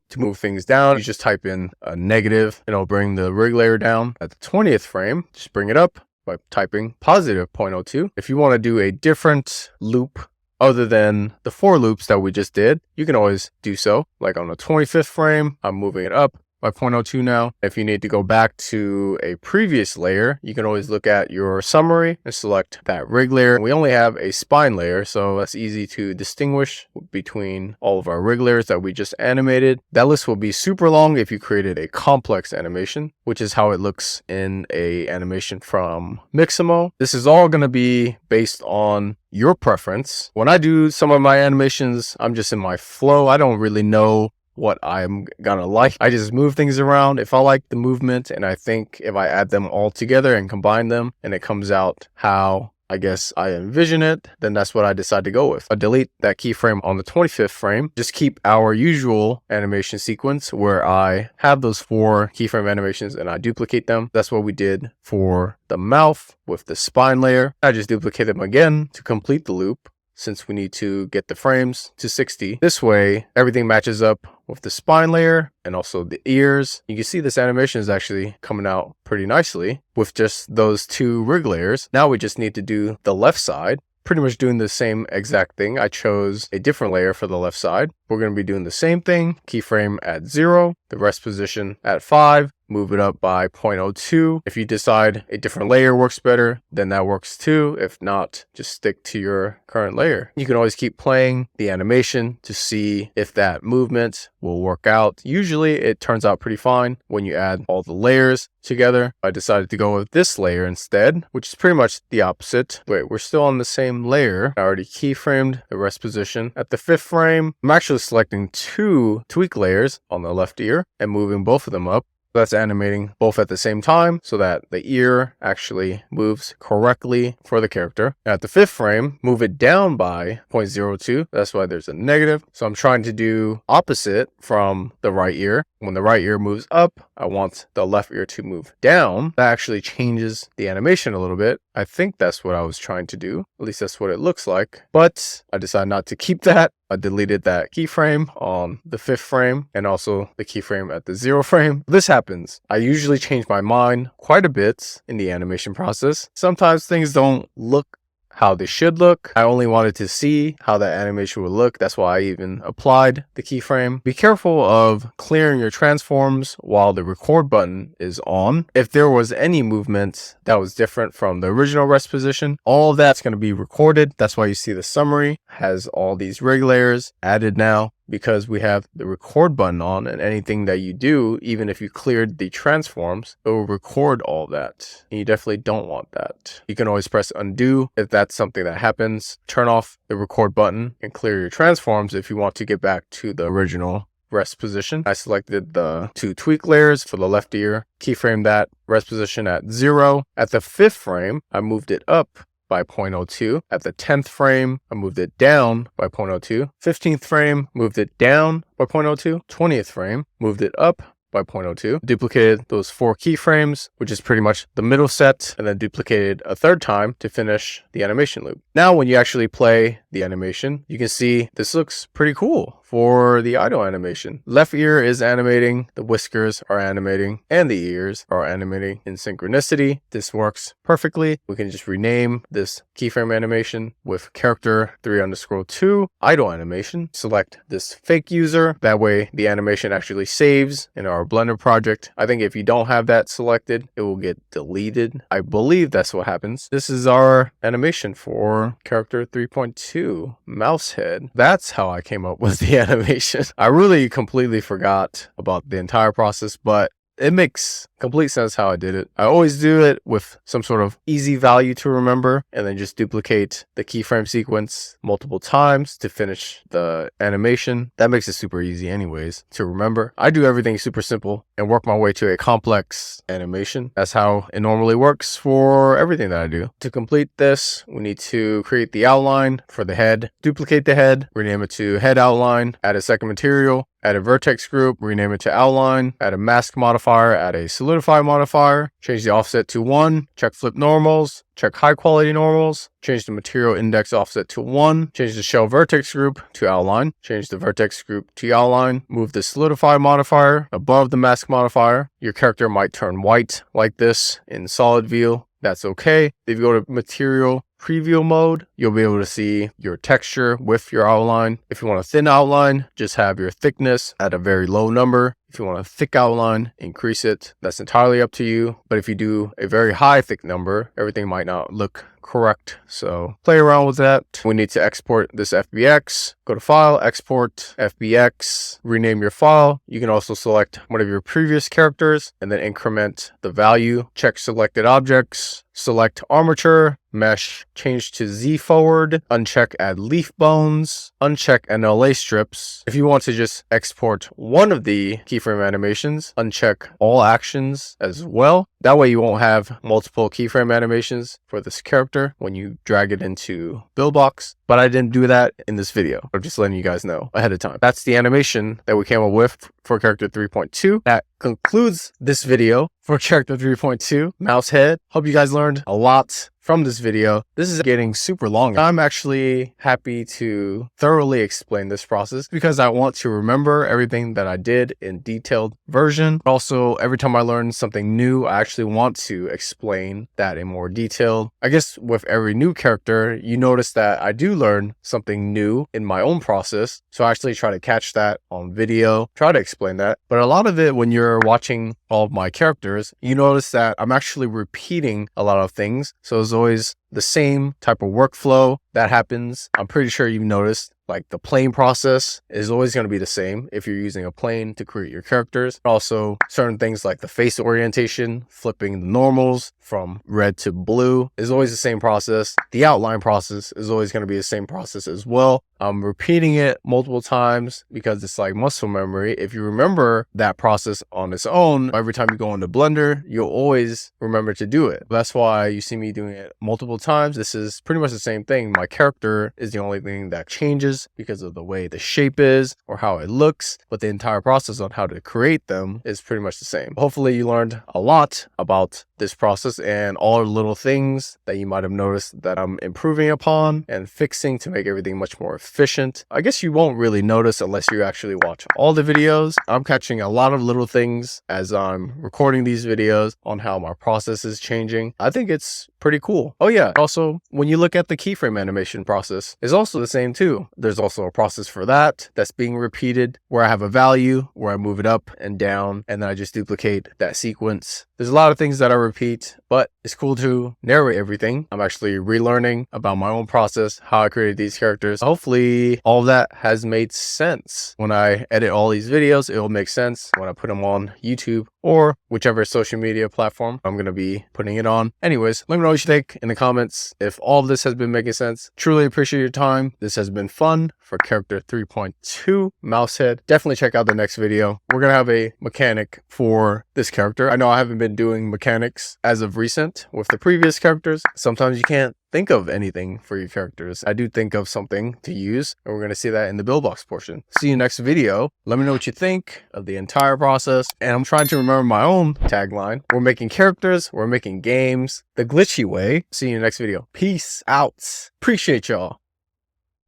To move things down, you just type in a negative and it'll bring the rig layer down. At the 20th frame, just bring it up by typing positive 0.02. If you want to do a different loop other than the 4 loops that we just did, you can always do so. Like on the 25th frame, I'm moving it up by 0.02 now. If you need to go back to a previous layer, you can always look at your summary and select that rig layer. We only have a spine layer, so that's easy to distinguish between all of our rig layers that we just animated. That list will be super long if you created a complex animation, which is how it looks in a animation from Mixamo. This is all going to be based on your preference. When I do some of my animations, I'm just in my flow. I don't really know what I'm gonna like. I just move things around. If I like the movement and I think if I add them all together and combine them and it comes out how I guess I envision it, then that's what I decide to go with. I delete that keyframe on the 25th frame. Just keep our usual animation sequence where I have those 4 keyframe animations and I duplicate them. That's what we did for the mouth with the spine layer. I just duplicate them again to complete the loop, since we need to get the frames to 60. This way, everything matches up with the spine layer and also the ears. You can see this animation is actually coming out pretty nicely with just those 2 rig layers. Now we just need to do the left side. Pretty much doing the same exact thing. I chose a different layer for the left side. We're going to be doing the same thing. Keyframe at 0, the rest position at 5, move it up by 0.02. If you decide a different layer works better, then that works too. If not, just stick to your current layer. You can always keep playing the animation to see if that movement will work out. Usually it turns out pretty fine when you add all the layers together. I decided to go with this layer instead, which is pretty much the opposite. Wait, we're still on the same layer. I already keyframed the rest position. At the 5th frame, I'm actually selecting 2 tweak layers on the left ear and moving both of them up. That's animating both at the same time so that the ear actually moves correctly for the character. At the 5th frame, move it down by 0.02. That's why there's a negative. So I'm trying to do opposite from the right ear. When the right ear moves up, I want the left ear to move down. That actually changes the animation a little bit. I think that's what I was trying to do. At least that's what it looks like. But I decided not to keep that. I deleted that keyframe on the 5th frame and also the keyframe at the 0 frame. This happens. I usually change my mind quite a bit in the animation process. Sometimes things don't look how they should look. I only wanted to see how that animation would look. That's why I even applied the keyframe. Be careful of clearing your transforms while the record button is on. If there was any movement that was different from the original rest position, all of that's going to be recorded. That's why you see the summary has all these rig layers added now, because we have the record button on, and anything that you do, even if you cleared the transforms, it will record all that. And you definitely don't want that. You can always press undo if that's something that happens. Turn off the record button and clear your transforms if you want to get back to the original rest position. I selected the 2 tweak layers for the left ear, keyframe that rest position at 0. At the 5th frame, I moved it up by 0.02. At the 10th frame, I moved it down by 0.02. 15th frame, moved it down by 0.02. 20th frame, moved it up by 0.02. Duplicated those 4 keyframes, which is pretty much the middle set, and then duplicated a 3rd time to finish the animation loop. Now, when you actually play the animation, you can see this looks pretty cool for the idle animation. Left ear is animating, the whiskers are animating, and the ears are animating in synchronicity. This works perfectly. We can just rename this keyframe animation with character 3_2 idle animation. Select this fake user. That way the animation actually saves in our Blender project. I think if you don't have that selected, it will get deleted. I believe that's what happens. This is our animation for character 3.2 mouse head. That's how I came up with the animation. I really completely forgot about the entire process, but it makes complete sense how I did it. I always do it with some sort of easy value to remember and then just duplicate the keyframe sequence multiple times to finish the animation. That makes it super easy anyways to remember. I do everything super simple and work my way to a complex animation. That's how it normally works for everything that I do. To complete this, we need to create the outline for the head, duplicate the head, rename it to head outline, add a second material, add a vertex group, rename it to outline, add a mask modifier, add a solidify modifier, change the offset to 1, check flip normals, check high quality normals, change the material index offset to 1, change the shell vertex group to outline, change the vertex group to outline, move the solidify modifier above the mask modifier. Your character might turn white like this in solid view. That's okay. If you go to material preview mode, you'll be able to see your texture with your outline. If you want a thin outline, just have your thickness at a very low number. If you want a thick outline, increase it. That's entirely up to you. But if you do a very high thick number, everything might not look correct. So play around with that. We need to export this FBX. Go to File, Export, FBX, rename your file. You can also select one of your previous characters and then increment the value. Check selected objects, select armature, mesh, change to Z forward, uncheck add leaf bones, uncheck NLA strips. If you want to just export one of the keyframe animations, uncheck all actions as well. That way you won't have multiple keyframe animations for this character when you drag it into BuildBox. But I didn't do that in this video. I'm just letting you guys know ahead of time. That's the animation that we came up with for character 3.2. That concludes this video for character 3.2 mouse head. Hope you guys learned a lot from this video. This is getting super long. I'm actually happy to thoroughly explain this process because I want to remember everything that I did in detailed version. Also, every time I learn something new, I actually want to explain that in more detail. I guess with every new character, you notice that I do learn something new in my own process. So I actually try to catch that on video, try to explain that. But a lot of it, when you're watching all of my characters, you notice that I'm actually repeating a lot of things. So it's always the same type of workflow that happens. I'm pretty sure you've noticed like the plane process is always going to be the same if you're using a plane to create your characters. Also, certain things like the face orientation, flipping the normals from red to blue is always the same process. The outline process is always going to be the same process as well. I'm repeating it multiple times because it's like muscle memory. If you remember that process on its own, every time you go into Blender, you'll always remember to do it. That's why you see me doing it multiple times. This is pretty much the same thing. My character is the only thing that changes because of the way the shape is or how it looks, but the entire process on how to create them is pretty much the same. Hopefully you learned a lot about this process and all the little things that you might have noticed that I'm improving upon and fixing to make everything much more efficient. I guess you won't really notice unless you actually watch all the videos. I'm catching a lot of little things as I'm recording these videos on how my process is changing. I think it's pretty cool. Oh yeah, also when you look at the keyframe animation process, it's also the same too. There's also a process for that that's being repeated where I have a value where I move it up and down and then I just duplicate that sequence. There's a lot of things that I repeat, but it's cool to narrate everything. I'm actually relearning about my own process, how I created these characters. Hopefully all of that has made sense. When I edit all these videos, it will make sense when I put them on YouTube or whichever social media platform I'm going to be putting it on. Anyways, let me know what you think in the comments. If all of this has been making sense, truly appreciate your time. This has been fun for character 3.2 mouse head. Definitely check out the next video. We're going to have a mechanic for this character. I know I haven't been doing mechanics as of recent with the previous characters. Sometimes you can't think of anything for your characters. I do think of something to use, and we're going to see that in the build box portion. See you next video. Let me know what you think of the entire process. And I'm trying to remember my own tagline. We're making characters, we're making games the glitchy way. See you in the next video. Peace out. Appreciate y'all.